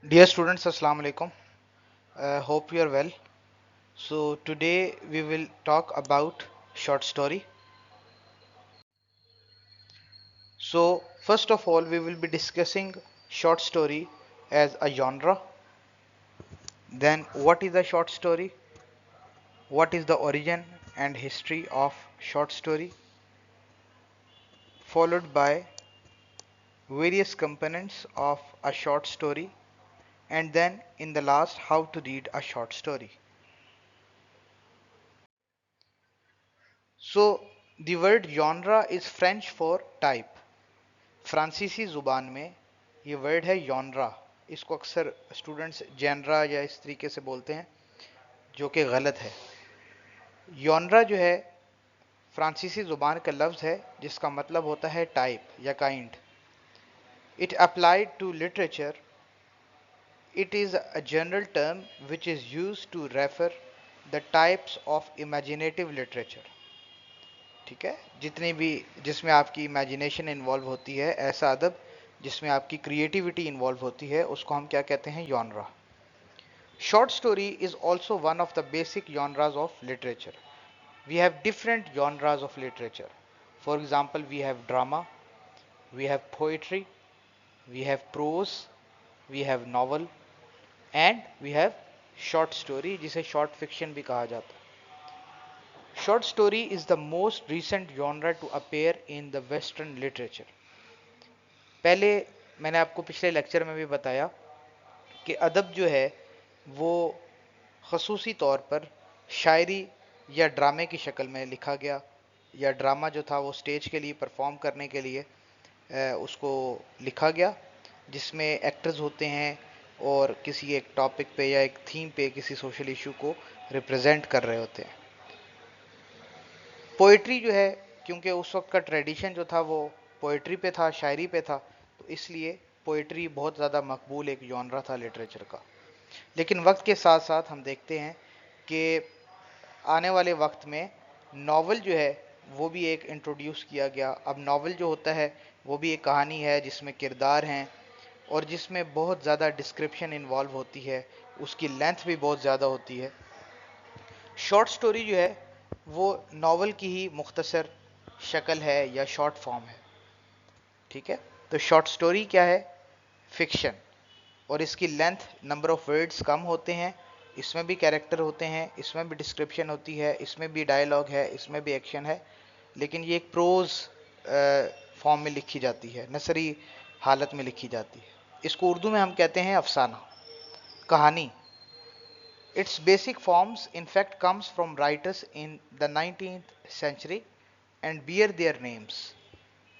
Dear students, Assalamu alaikum. Hope you are well. So today we will talk about short story. So first of all, we will be discussing short story as a genre. Then what is a short story? What is the origin and history of short story? Followed by various components of a short story. And then in the last, how to read a short story. So the word genre is French for type. फ्रांसीसी ज़ुबान में ये word है यॉनरा। इसको अक्सर students genre या इस तरीके से बोलते हैं, जो कि गलत है। यॉनरा जो है फ्रांसीसी ज़ुबान का लफ्ज़ है जिसका मतलब होता है टाइप या kind. It applied to literature. It is a general term which is use to refer the types of imaginative literature. ठीक है, जितनी भी जिसमें आपकी इमेजिनेशन इन्वॉल्व होती है, ऐसा अदब जिसमें आपकी क्रिएटिविटी इन्वॉल्व होती है, उसको हम क्या कहते हैं? यॉनरा। Short story is also one of the basic genres of literature. We have different genres of literature. For example, we have drama, we have poetry, we have prose, we have novel, and we have short story, जिसे short fiction भी कहा जाता है. Short story is the most recent genre to appear in the Western literature. पहले मैंने आपको पिछले lecture में भी बताया कि अदब जो है वो खसूसी तौर पर शायरी या ड्रामे की शक्ल में लिखा गया, या ड्रामा जो था वो स्टेज के लिए परफॉर्म करने के लिए उसको लिखा गया, जिसमें एक्टर्स होते हैं और किसी एक टॉपिक पे या एक थीम पे किसी सोशल इशू को रिप्रेजेंट कर रहे होते हैं। पोइट्री जो है, क्योंकि उस वक्त का ट्रेडिशन जो था वो पोइट्री पे था, शायरी पे था, तो इसलिए पोइट्री बहुत ज़्यादा मकबूल एक जॉनरा था लिटरेचर का। लेकिन वक्त के साथ साथ हम देखते हैं कि आने वाले वक्त में नावल जो है वो भी एक इंट्रोड्यूस किया गया। अब नावल जो होता है वो भी एक कहानी है जिसमें किरदार हैं और जिसमें बहुत ज़्यादा डिस्क्रिप्शन इन्वॉल्व होती है, उसकी लेंथ भी बहुत ज़्यादा होती है। शॉर्ट स्टोरी जो है वो नावल की ही मुख्तसर शक्ल है या शॉर्ट फॉर्म है। ठीक है, तो शॉर्ट स्टोरी क्या है? फिक्शन। और इसकी लेंथ, नंबर ऑफ वर्ड्स कम होते हैं, इसमें भी कैरेक्टर होते हैं, इसमें भी डिस्क्रिप्शन होती है, इसमें भी डायलॉग है, इसमें भी एक्शन है, लेकिन ये एक प्रोज फॉर्म में लिखी जाती है, नसरी हालत में लिखी जाती है। इसको उर्दू में हम कहते हैं अफसाना, कहानी। Its basic forms in fact comes from writers in the 19th century and bear their names.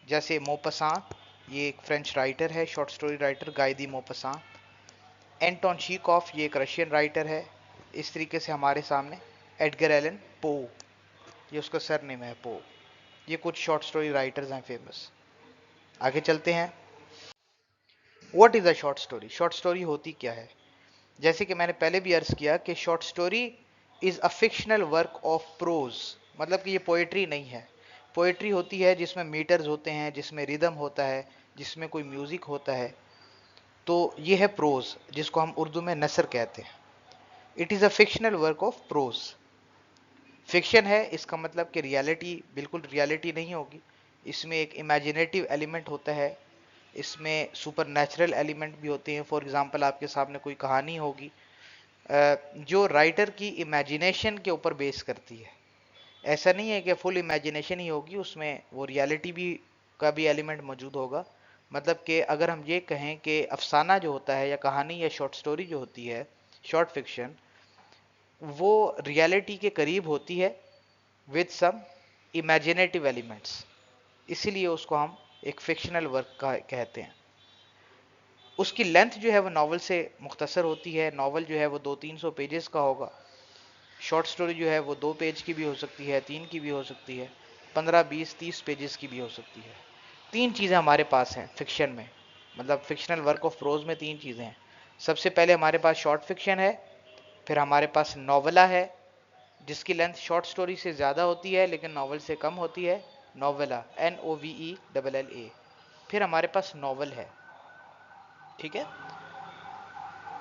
जैसे मोपसांत, ये एक फ्रेंच राइटर है, short story writer, Guy de Maupassant. Anton Chekhov, ये एक रशियन राइटर है। इस तरीके से हमारे सामने एडगर एलन पो, ये उसका सर नेम है, पो। ये कुछ शॉर्ट स्टोरी राइटर्स हैं फेमस। आगे चलते हैं। What is a short story? Short story होती क्या है? जैसे कि मैंने पहले भी अर्ज किया कि short story is a fictional work of pros, मतलब कि ये पोएट्री नहीं है। पोएट्री होती है जिसमें मीटर्स होते हैं, जिसमें रिदम होता है, जिसमें कोई म्यूजिक होता है। तो ये है प्रोज, जिसको हम उर्दू में नसर कहते हैं। It is a fictional work of pros. Fiction है इसका मतलब कि रियलिटी बिल्कुल रियलिटी नहीं होगी, इसमें एक इमेजिनेटिव एलिमेंट होता है, इसमें सुपर नेचुरल एलिमेंट भी होते हैं। फॉर एग्जांपल, आपके सामने कोई कहानी होगी जो राइटर की इमेजिनेशन के ऊपर बेस करती है। ऐसा नहीं है कि फुल इमेजिनेशन ही होगी, उसमें वो रियलिटी भी का भी एलिमेंट मौजूद होगा। मतलब कि अगर हम ये कहें कि अफसाना जो होता है या कहानी या शॉर्ट स्टोरी जो होती है, शॉर्ट फिक्शन, वो रियलिटी के करीब होती है विद सम इमेजिनेटिव एलिमेंट्स, इसीलिए उसको हम एक फिक्शनल वर्क का कहते हैं। उसकी लेंथ जो है वो नावल से मुख्तसर होती है। नावल जो है वो 200-300 पेजेस का होगा। शॉर्ट स्टोरी जो है वो 2 पेज की भी हो सकती है, 3 की भी हो सकती है, 15-20-30 पेजेस की भी हो सकती है। तीन चीज़ें हमारे पास हैं फिक्शन में, मतलब फिक्शनल वर्क ऑफ प्रोज में तीन चीज़ें हैं। सबसे पहले हमारे पास शॉर्ट फिक्शन है, फिर हमारे पास नॉवला है जिसकी लेंथ शॉर्ट स्टोरी से ज़्यादा होती है लेकिन नावल से कम होती है, नॉवेला, NOVELLA। फिर हमारे पास नावल है। ठीक है,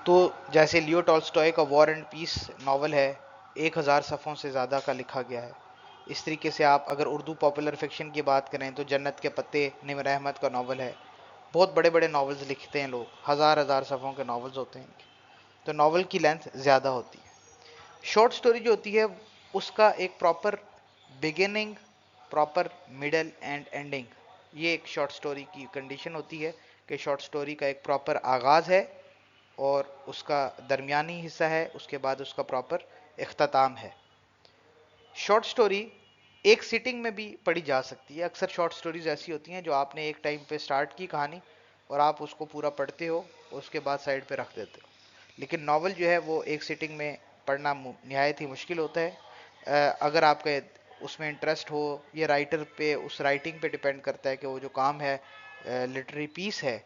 तो जैसे लियो टॉल्स्टॉय का वॉर एंड पीस नावल है, 1000 सफ़ों से ज़्यादा का लिखा गया है। इस तरीके से आप अगर उर्दू पॉपुलर फिक्शन की बात करें तो जन्नत के पत्ते निमर अहमद का नावल है। बहुत बड़े बड़े नावल्स लिखते हैं लोग, हज़ार हज़ार सफ़ों के नावल्स होते हैं इनके, तो नावल की लेंथ ज़्यादा होती है। शॉर्ट स्टोरी जो होती है उसका एक proper beginning, proper middle and ending, ये एक शॉर्ट स्टोरी की कंडीशन होती है कि शॉर्ट स्टोरी का एक प्रॉपर आगाज़ है और उसका दरमियानी हिस्सा है, उसके बाद उसका प्रॉपर इख्तिताम है। शॉर्ट स्टोरी एक सिटिंग में भी पढ़ी जा सकती है। अक्सर शॉर्ट स्टोरीज ऐसी होती हैं जो आपने एक टाइम पे स्टार्ट की कहानी और आप उसको पूरा पढ़ते हो, उसके बाद साइड पे रख देते हो। लेकिन नावल जो है वो एक सिटिंग में पढ़ना निहायत ही मुश्किल होता है। अगर आपके उसमें इंटरेस्ट हो, ये राइटर पे, उस राइटिंग पे डिपेंड करता है कि वो जो काम है, लिटरेरी पीस है,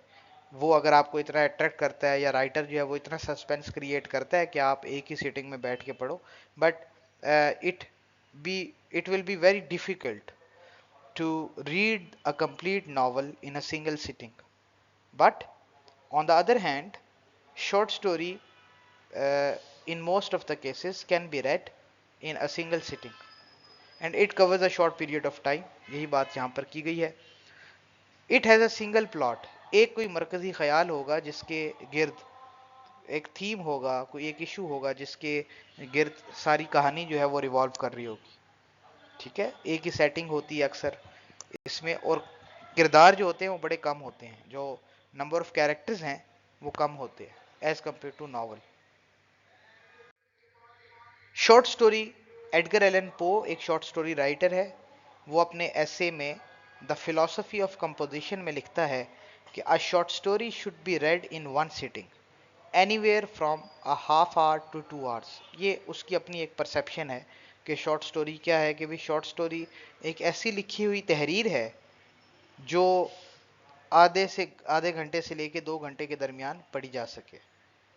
वो अगर आपको इतना अट्रैक्ट करता है या राइटर जो है वो इतना सस्पेंस क्रिएट करता है कि आप एक ही सिटिंग में बैठ के पढ़ो। But it be it will be very difficult to read a complete novel in a single sitting. But on the other hand, short story in most of the cases can be read in a single sitting and it covers a short period of time. यही बात यहाँ पर की गई है। It has a single plot. एक कोई मरकजी ख्याल होगा जिसके गिर्द एक थीम होगा, कोई एक इशू होगा जिसके गिर्द सारी कहानी जो है वो रिवॉल्व कर रही होगी। ठीक है, एक ही सेटिंग होती है अक्सर इसमें, और किरदार जो होते हैं वो बड़े कम होते हैं, जो नंबर ऑफ कैरेक्टर्स हैं वो कम होते हैं as compare to novel. Short story, Edgar Allan Poe एक शॉर्ट स्टोरी राइटर है। वो अपने ऐसे में द फिलॉसफी ऑफ कंपोजिशन में लिखता है कि a short story should be read in one sitting anywhere from a half hour to 2 hours. ये उसकी अपनी एक परसेप्शन है कि शॉर्ट स्टोरी क्या है, कि भाई शॉर्ट स्टोरी एक ऐसी लिखी हुई तहरीर है जो आधे घंटे से लेके 2 घंटे के दरमियान पढ़ी जा सके।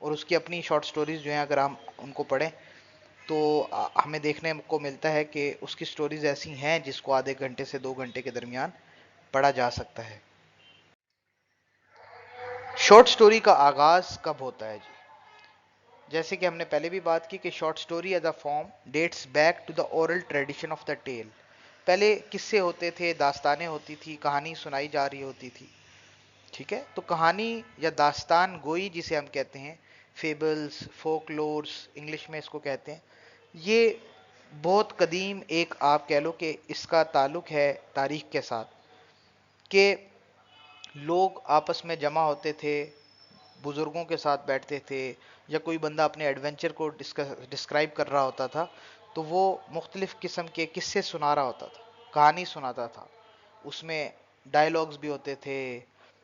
और उसकी अपनी शॉर्ट स्टोरीज जो हैं अगर हम उनको पढ़ें तो हमें देखने को मिलता है कि उसकी स्टोरीज ऐसी हैं जिसको आधे घंटे से 2 घंटे के दरमियान पढ़ा जा सकता है। शॉर्ट स्टोरी का आगाज कब होता है जी? जैसे कि हमने पहले भी बात की कि short story as a form dates back to the oral tradition of the tale. पहले किस्से होते थे, दास्तानें होती थी, कहानी सुनाई जा रही होती थी। ठीक है, तो कहानी या दास्तान गोई जिसे हम कहते हैं, फेबल्स, फोकलोर्स इंग्लिश में इसको कहते हैं, ये बहुत कदीम एक आप कह लो कि इसका ताल्लुक है तारीख के साथ, कि लोग आपस में जमा होते थे, बुजुर्गों के साथ बैठते थे, या कोई बंदा अपने एडवेंचर को डिस्क्राइब कर रहा होता था तो वो मुख्तलिफ किस्म के किस्से सुना रहा होता था, कहानी सुनाता था। उसमें डायलॉग्स भी होते थे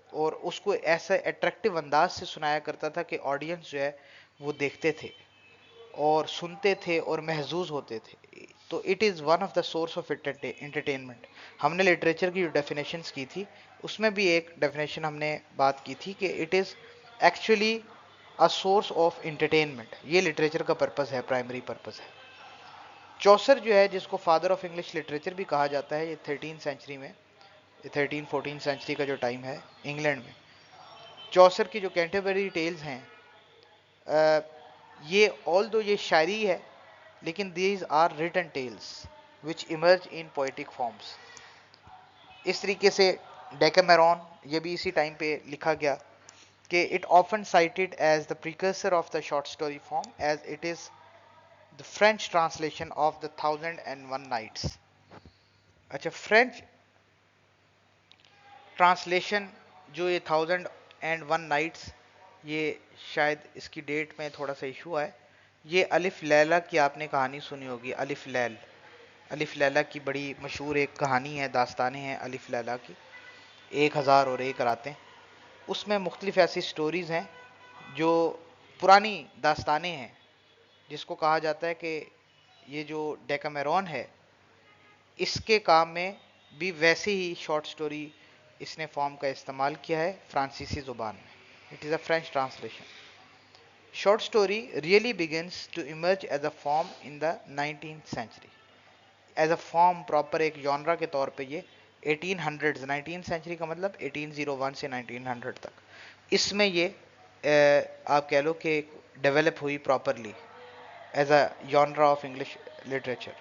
और उसको ऐसा अट्रैक्टिव अंदाज से सुनाया करता था कि ऑडियंस जो है वो देखते थे और सुनते थे और महजूज होते थे। तो it is one of the source of entertainment. हमने लिटरेचर की जो डेफिनेशंस की थी उसमें भी एक डेफिनेशन हमने बात की थी कि it is actually a source of entertainment. ये लिटरेचर का पर्पस है, प्राइमरी पर्पस है। चौसर जो है जिसको फादर ऑफ इंग्लिश लिटरेचर भी कहा जाता है, ये 13th सेंचुरी में, 13th-14th सेंचुरी का जो टाइम है इंग्लैंड में, चौसर की जो कैंटरबरी टेल्स हैं, ये ऑल दो ये शायरी है लेकिन these are written tales which emerge in poetic forms. इस तरीके से डेकामेरॉन ये भी इसी टाइम पे लिखा गया कि it often cited as the precursor of the short story form as it is the French translation of the 1001 nights. अच्छा, फ्रेंच ट्रांसलेशन जो ये 1001 नाइट्स, ये शायद इसकी डेट में थोड़ा सा इशू है। ये अलिफ लैला की आपने कहानी सुनी होगी, अलिफ लैल, अलिफ लैला की बड़ी मशहूर एक कहानी है, दास्तानें हैं अलिफ लैला की, 1001 रातें। उसमें मुख्तलिफ ऐसी स्टोरीज़ हैं जो पुरानी दास्तानें हैं, जिसको कहा जाता है कि ये जो डेकामेरॉन है इसके काम में भी वैसे ही शॉर्ट स्टोरी इसने फॉर्म का इस्तेमाल किया है फ्रांसीसी ज़ुबान में। It is a French translation. Short story really begins to emerge as a form in the 19th century, as a form, proper एक जॉनरा के तौर पे ये 1800s, 19th सेंचुरी का मतलब 1801 से 1900 तक, इसमें ये आप कह लो कि डेवलप हुई properly as a genre of English literature.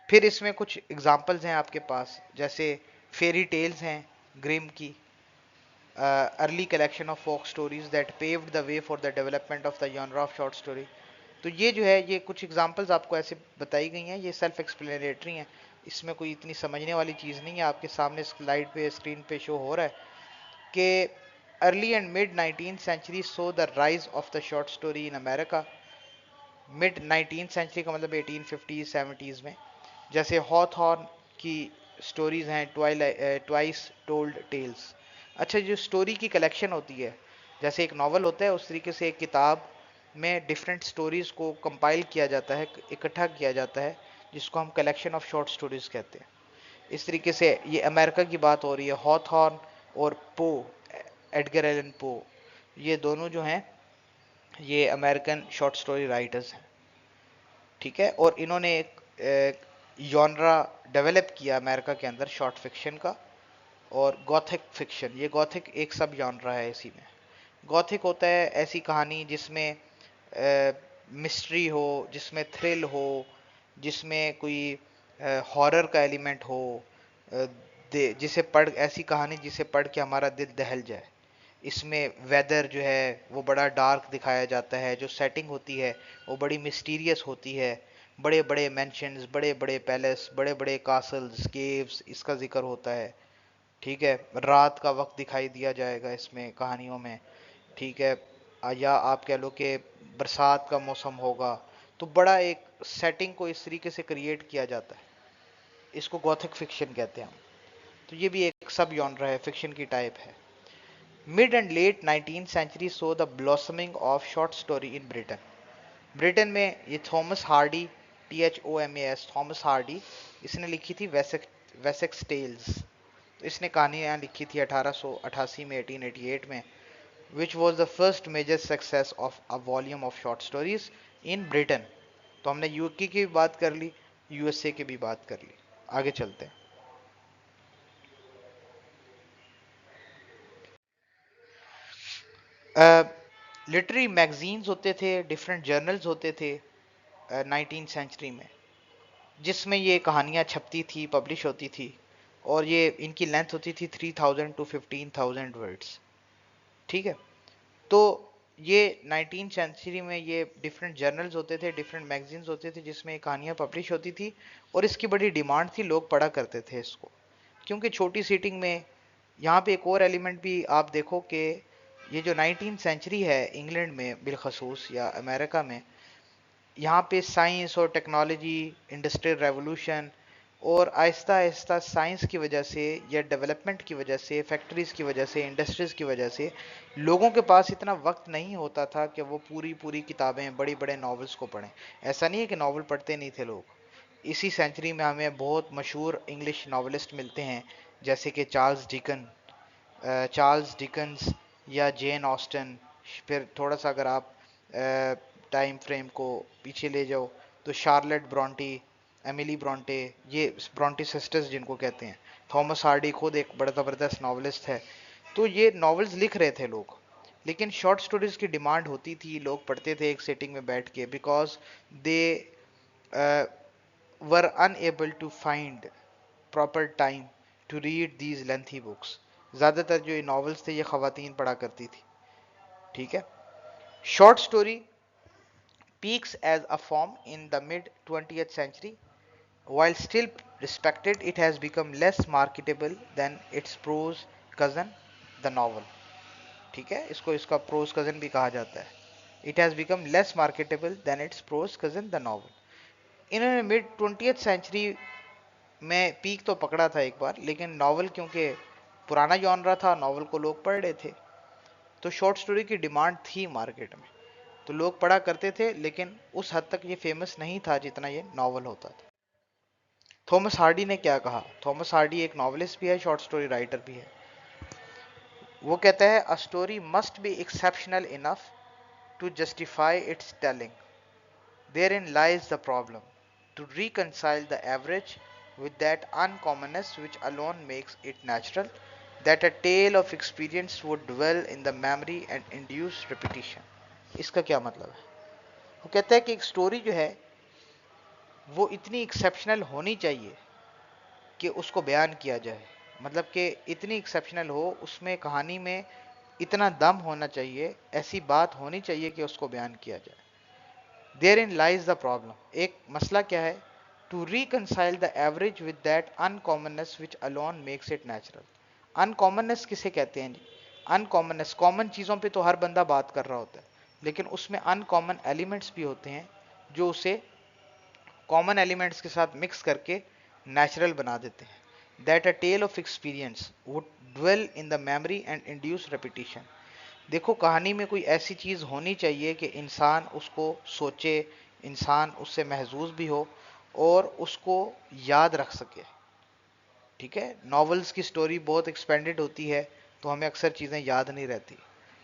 फिर इसमें कुछ एग्जांपल्स हैं आपके पास, जैसे फेरी टेल्स हैं ग्रिम की, early collection of folk stories that paved the way for the development of the genre of short story. तो ये जो है, ये कुछ एग्जांपल्स आपको ऐसे बताई गई हैं, ये सेल्फ एक्सप्लेनेटरी हैं, इसमें कोई इतनी समझने वाली चीज़ नहीं है। आपके सामने स्लाइड पे, स्क्रीन पे शो हो रहा है कि early and mid 19th century so the rise of the short story in America. Mid 19th century का मतलब 1850s 70s में, जैसे हॉथॉर्न की स्टोरीज हैं, ट्वाइस टोल्ड टेल्स। अच्छा, जो स्टोरी की कलेक्शन होती है, जैसे एक नावल होता है, उस तरीके से एक किताब में डिफरेंट स्टोरीज को कंपाइल किया जाता है, इकट्ठा किया जाता है, जिसको हम कलेक्शन ऑफ शॉर्ट स्टोरीज कहते हैं। इस तरीके से ये अमेरिका की बात हो रही है। हॉथॉर्न और पो, एडगर एलन पो, ये दोनों जो हैं ये अमेरिकन शॉर्ट स्टोरी राइटर्स हैं, ठीक है। और इन्होंने एक जॉनरा डेवलप किया अमेरिका के अंदर शॉर्ट फिक्शन का, और गॉथिक फिक्शन, ये गॉथिक एक सब जॉनरा है इसी में। गॉथिक होता है ऐसी कहानी जिसमें मिस्ट्री हो, जिसमें थ्रिल हो, जिसमें कोई हॉरर का एलिमेंट हो, जिसे पढ़, ऐसी कहानी जिसे पढ़ के हमारा दिल दहल जाए। इसमें वेदर जो है वो बड़ा डार्क दिखाया जाता है, जो सेटिंग होती है वो बड़ी मिस्टीरियस होती है, बड़े बड़े मैंशंस, बड़े बड़े पैलेस, बड़े बड़े कासल्स, केव्स, इसका जिक्र होता है, ठीक है। रात का वक्त दिखाई दिया जाएगा इसमें कहानियों में, ठीक है। या आप कह लो कि बरसात का मौसम होगा, तो बड़ा एक सेटिंग को इस तरीके से क्रिएट किया जाता है, इसको गॉथिक फिक्शन कहते हैं हम। तो ये भी एक सब जॉनरा है, फिक्शन की टाइप है। Mid and late 19th century so the blossoming of short story in Britain. Britain में ये Thomas Hardy, THOMAS, Thomas Hardy, इसने लिखी थी वेसेक्स टेल्स। तो इसने कहानियाँ लिखी थी 1888 में, 1888 में, which was the first major success of a volume of short stories in Britain. तो हमने यूके की भी बात कर ली, USA की भी बात कर ली। आगे चलते हैं। लिटरेरी मैगजीन्स होते थे, डिफरेंट जर्नल्स होते थे 19th सेंचुरी में, जिसमें ये कहानियाँ छपती थी, पब्लिश होती थी, और ये इनकी लेंथ होती थी 3000 to 15,000 वर्ड्स, ठीक है। तो ये 19th सेंचुरी में ये डिफरेंट जर्नल्स होते थे, डिफरेंट मैगजीन्स होते थे, जिसमें कहानियाँ पब्लिश होती थी, और इसकी बड़ी डिमांड थी, लोग पढ़ा करते थे इसको, क्योंकि छोटी सीटिंग में। यहाँ पे एक और एलिमेंट भी आप देखो कि ये जो 19th सेंचुरी है इंग्लैंड में बिलखसूस, या अमेरिका में, यहाँ पे साइंस और टेक्नोलॉजी, इंडस्ट्रियल रेवोल्यूशन, और आहिस्ता आहिस्ता साइंस की वजह से या डेवलपमेंट की वजह से, फैक्ट्रीज की वजह से, इंडस्ट्रीज की वजह से, लोगों के पास इतना वक्त नहीं होता था कि वो पूरी पूरी किताबें, बड़ी बड़े नॉवेल्स को पढ़ें। ऐसा नहीं है कि नॉवल पढ़ते नहीं थे लोग। इसी सेंचुरी में हमें बहुत मशहूर इंग्लिश नॉवलिस्ट मिलते हैं, जैसे कि चार्ल्स डिकन्स या जेन ऑस्टन। फिर थोड़ा सा अगर आप टाइम फ्रेम को पीछे ले जाओ, तो शार्लेट ब्रॉन्टी, एमिली ब्रॉन्टे, ये ब्रॉन्टी सिस्टर्स जिनको कहते हैं। थॉमस हार्डी खुद एक बड़ा ज़बरदस्त नावलिस्ट है। तो ये नॉवेल्स लिख रहे थे लोग, लेकिन शॉर्ट स्टोरीज की डिमांड होती थी, लोग पढ़ते थे एक सेटिंग में बैठ के, because they were unable to find proper time to read these lengthy books. ज़्यादातर जो ये नॉवेल्स थे ये ख़वातीन पढ़ा करती थी, ठीक है। Short story peaks as a form in the mid 20th century. While still respected, it has become less marketable than its prose cousin, the novel. ठीक है, इसको इसका प्रोज कजन भी कहा जाता है। It has become less marketable than its prose cousin the novel. इन्होंने mid 20th century में पीक तो पकड़ा था एक बार, लेकिन नॉवल क्योंकि पुराना जॉनरा था, नॉवल को लोग पढ़ रहे थे, तो शॉर्ट स्टोरी की डिमांड थी मार्केट में, तो लोग पढ़ा करते थे, लेकिन उस हद तक ये फेमस नहीं था जितना ये नॉवल होता था। थॉमस हार्डी ने क्या कहा? थॉमस हार्डी एक नॉवलिस्ट भी है, शॉर्ट स्टोरी राइटर भी है। वो कहता है, a story must be exceptional enough to justify its telling, therein lies the problem, to reconcile the average with that uncommonness which alone makes it natural, that a tale of experience would dwell in the memory and induce repetition. इसका क्या मतलब है? वो कहता है कि एक story जो है वो इतनी एक्सेप्शनल होनी चाहिए कि उसको बयान किया जाए, मतलब कि इतनी एक्सेप्शनल हो, उसमें कहानी में इतना दम होना चाहिए, ऐसी बात होनी चाहिए कि उसको बयान किया जाए। Therein lies the problem, एक मसला क्या है? To reconcile the average with that uncommonness which alone makes it natural. Uncommonness किसे कहते हैं जी? अनकॉमननेस, कॉमन चीज़ों पे तो हर बंदा बात कर रहा होता है, लेकिन उसमें अनकॉमन एलिमेंट्स भी होते हैं जो उसे कॉमन एलिमेंट्स के साथ मिक्स करके नेचुरल बना देते हैं। That a tale of experience would dwell in the memory and induce repetition. देखो, कहानी में कोई ऐसी चीज़ होनी चाहिए कि इंसान उसको सोचे, इंसान उससे महजूज भी हो और उसको याद रख सके। ठीक है, नॉवेल्स की स्टोरी बहुत एक्सपेंडेड होती है तो हमें अक्सर चीज़ें याद नहीं रहती,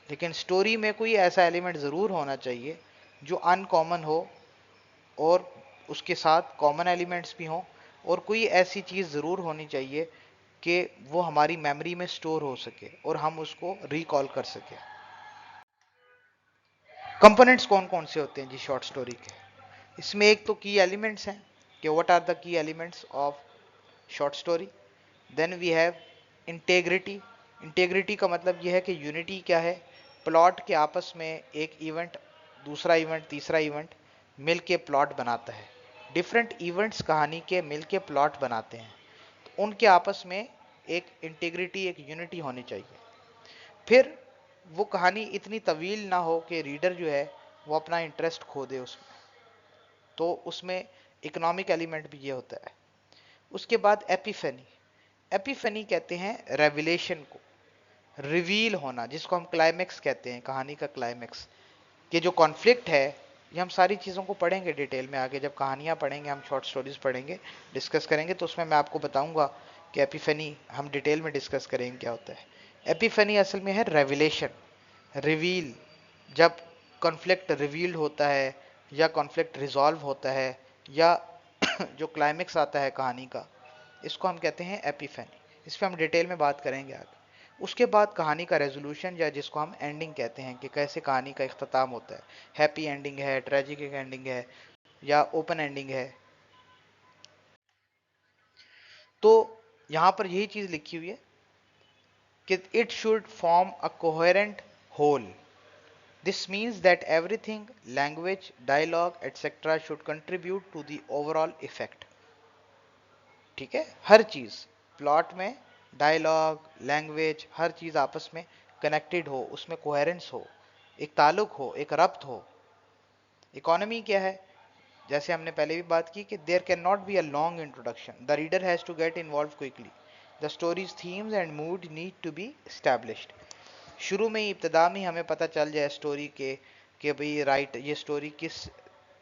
लेकिन स्टोरी में कोई ऐसा एलिमेंट ज़रूर होना चाहिए जो अनकॉमन हो और उसके साथ कॉमन एलिमेंट्स भी हों, और कोई ऐसी चीज़ ज़रूर होनी चाहिए कि वो हमारी मेमोरी में स्टोर हो सके और हम उसको रिकॉल कर सकें। कंपोनेंट्स कौन कौन से होते हैं जी शॉर्ट स्टोरी के? इसमें एक तो की एलिमेंट्स हैं कि what are the key elements of short story. Then we have integrity. Integrity का मतलब यह है कि यूनिटी क्या है? प्लॉट के आपस में एक इवेंट, दूसरा इवेंट, तीसरा इवेंट मिल के प्लॉट बनाता है। डिफरेंट इवेंट्स कहानी के मिल के प्लॉट बनाते हैं, तो उनके आपस में एक इंटेग्रिटी, एक यूनिटी होनी चाहिए। फिर वो कहानी इतनी तवील ना हो कि रीडर जो है वो अपना इंटरेस्ट खो दे उसमें, तो उसमें इकोनॉमिक एलिमेंट भी ये होता है। उसके बाद एपिफेनी। एपिफेनी कहते हैं रेविलेशन को, रिवील होना, जिसको हम क्लाइमेक्स कहते हैं, कहानी का क्लाइमेक्स। कि जो कॉन्फ्लिक्ट है, ये हम सारी चीज़ों को पढ़ेंगे डिटेल में आगे, जब कहानियाँ पढ़ेंगे, हम शॉर्ट स्टोरीज पढ़ेंगे, डिस्कस करेंगे, तो उसमें मैं आपको बताऊंगा कि एपिफेनी हम डिटेल में डिस्कस करेंगे क्या होता है। एपिफेनी असल में है रेविलेशन, रिवील, जब कॉन्फ्लिक्ट रिवील्ड होता है या कॉन्फ्लिक्ट रिजॉल्व होता है या जो क्लाइमेक्स आता है कहानी का, इसको हम कहते हैं एपिफेनी। इस पर हम डिटेल में बात करेंगे आगे। उसके बाद कहानी का रेजोल्यूशन, या जिसको हम एंडिंग कहते हैं, कि कैसे कहानी का इख्तिताम होता है। हैप्पी एंडिंग है, ट्रेजिक एंडिंग है, या ओपन एंडिंग है। तो यहां पर यही चीज लिखी हुई है कि it should form a coherent whole. This means that everything, language, dialogue, etc. should contribute to the overall effect. ठीक है, हर चीज प्लॉट में, डायलॉग, लैंग्वेज, हर चीज आपस में कनेक्टेड हो, उसमें कोहेरेंस हो, एक ताल्लुक हो, एक रब्त हो। इकोनॉमी क्या है? जैसे हमने पहले भी बात की कि there can not be a long introduction, the reader has to get involve quickly, the stories themes and mood need to be established. शुरू में ही, इब्तदा में ही हमें पता चल जाए स्टोरी के कि भाई राइट, ये स्टोरी किस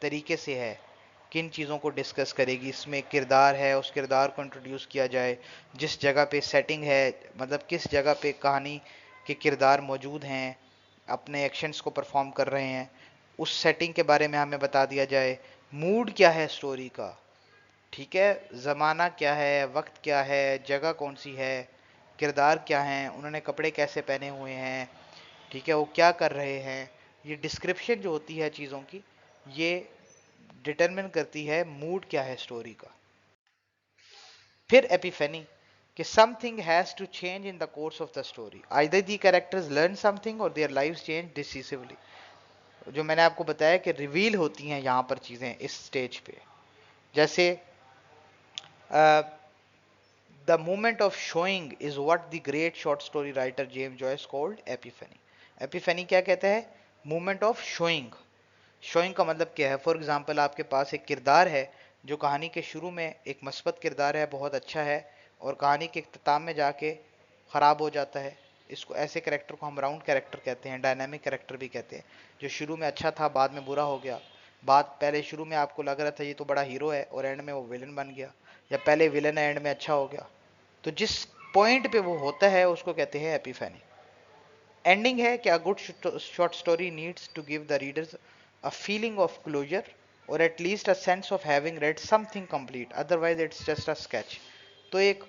तरीके से है, किन चीज़ों को डिस्कस करेगी। इसमें किरदार है, उस किरदार को इंट्रोड्यूस किया जाए, जिस जगह पे सेटिंग है, मतलब किस जगह पे कहानी के किरदार मौजूद हैं, अपने एक्शंस को परफॉर्म कर रहे हैं, उस सेटिंग के बारे में हमें बता दिया जाए। मूड क्या है स्टोरी का, ठीक है, ज़माना क्या है, वक्त क्या है, जगह कौन सी है, किरदार क्या हैं, उन्होंने कपड़े कैसे पहने हुए हैं, ठीक है, वो क्या कर रहे हैं। ये डिस्क्रिप्शन जो होती है चीज़ों की, ये डिटरमिन करती है मूड क्या है स्टोरी का। फिर एपिफेनी, कि something has to change in the course of the story, either the characters learn something और देयर लाइव्स चेंज डिसिसिवली। जो मैंने आपको बताया कि रिवील होती हैं यहाँ पर चीज़ें इस स्टेज पे, जैसे the moment of showing is what the great short story writer James Joyce called epiphany. Epiphany क्या कहता है? Moment of showing. शोइंग का मतलब क्या है? फॉर एग्जाम्पल, आपके पास एक किरदार है जो कहानी के शुरू में एक मस्बत किरदार है, बहुत अच्छा है, और कहानी के इख्तिताम में जाके ख़राब हो जाता है। इसको, ऐसे कैरेक्टर को हम राउंड कैरेक्टर कहते हैं, डायनामिक कैरेक्टर भी कहते हैं, जो शुरू में अच्छा था, बाद में बुरा हो गया। बात पहले शुरू में आपको लग रहा था ये तो बड़ा हीरो है, और एंड में वो विलन बन गया, या पहले विलन है, एंड में अच्छा हो गया। तो जिस पॉइंट पे वो होता है उसको कहते हैं एपिफेनी। एंडिंग है कि a good short story needs to give the readers a feeling of closure, or at least a sense of having read something complete, otherwise it's just a sketch। तो एक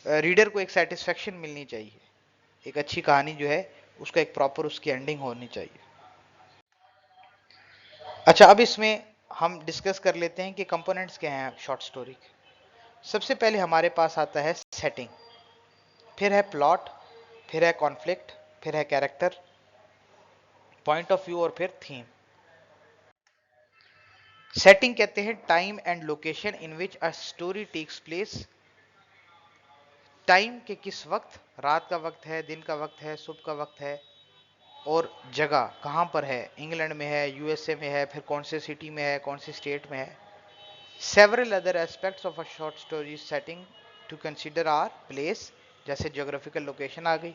रीडर को एक satisfaction मिलनी चाहिए। एक अच्छी कहानी जो है उसका एक प्रॉपर उसकी एंडिंग होनी चाहिए। अच्छा, अब इसमें हम डिस्कस कर लेते हैं कि कंपोनेंट्स क्या हैं शॉर्ट स्टोरी के। सबसे पहले हमारे पास आता है सेटिंग, फिर है प्लॉट, फिर है कॉन्फ्लिक्ट, फिर है कैरेक्टर, पॉइंट ऑफ व्यू और फिर थीम। सेटिंग कहते हैं time and location in which a story takes place. Time के किस वक्त, रात का वक्त है, दिन का वक्त है, सुबह का वक्त है, और जगह कहां पर है, इंग्लैंड में है, यूएसए में है, फिर कौन से सिटी में है, कौन सी स्टेट में है। Several other aspects of a short story setting to consider are place, जैसे ज्योग्राफिकल लोकेशन आ गई,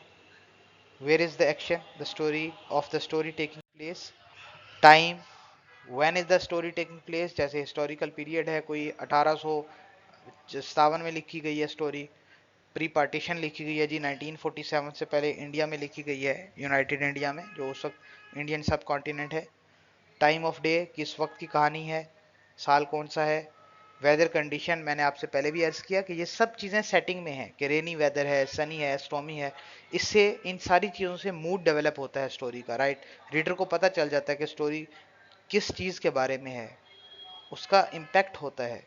where is the action the story of the story taking place, time when is the story taking place, जैसे historical period है कोई 1857 में लिखी गई है स्टोरी, प्री पार्टीशन लिखी गई है जी 1947 से पहले इंडिया में लिखी गई है, यूनाइटेड इंडिया में जो उस वक्त इंडियन सब कॉन्टिनेंट है। टाइम ऑफ डे किस वक्त की कहानी है, साल कौन सा है, वेदर कंडीशन मैंने आपसे पहले भी अर्ज किया कि ये सब चीज़ें सेटिंग में है कि रेनी वेदर है, सनी है, स्टॉमी है। इससे इन सारी चीज़ों से मूड डेवलप होता है स्टोरी का, राइट। रीडर को पता चल जाता है कि स्टोरी किस चीज़ के बारे में है, उसका इम्पैक्ट होता है।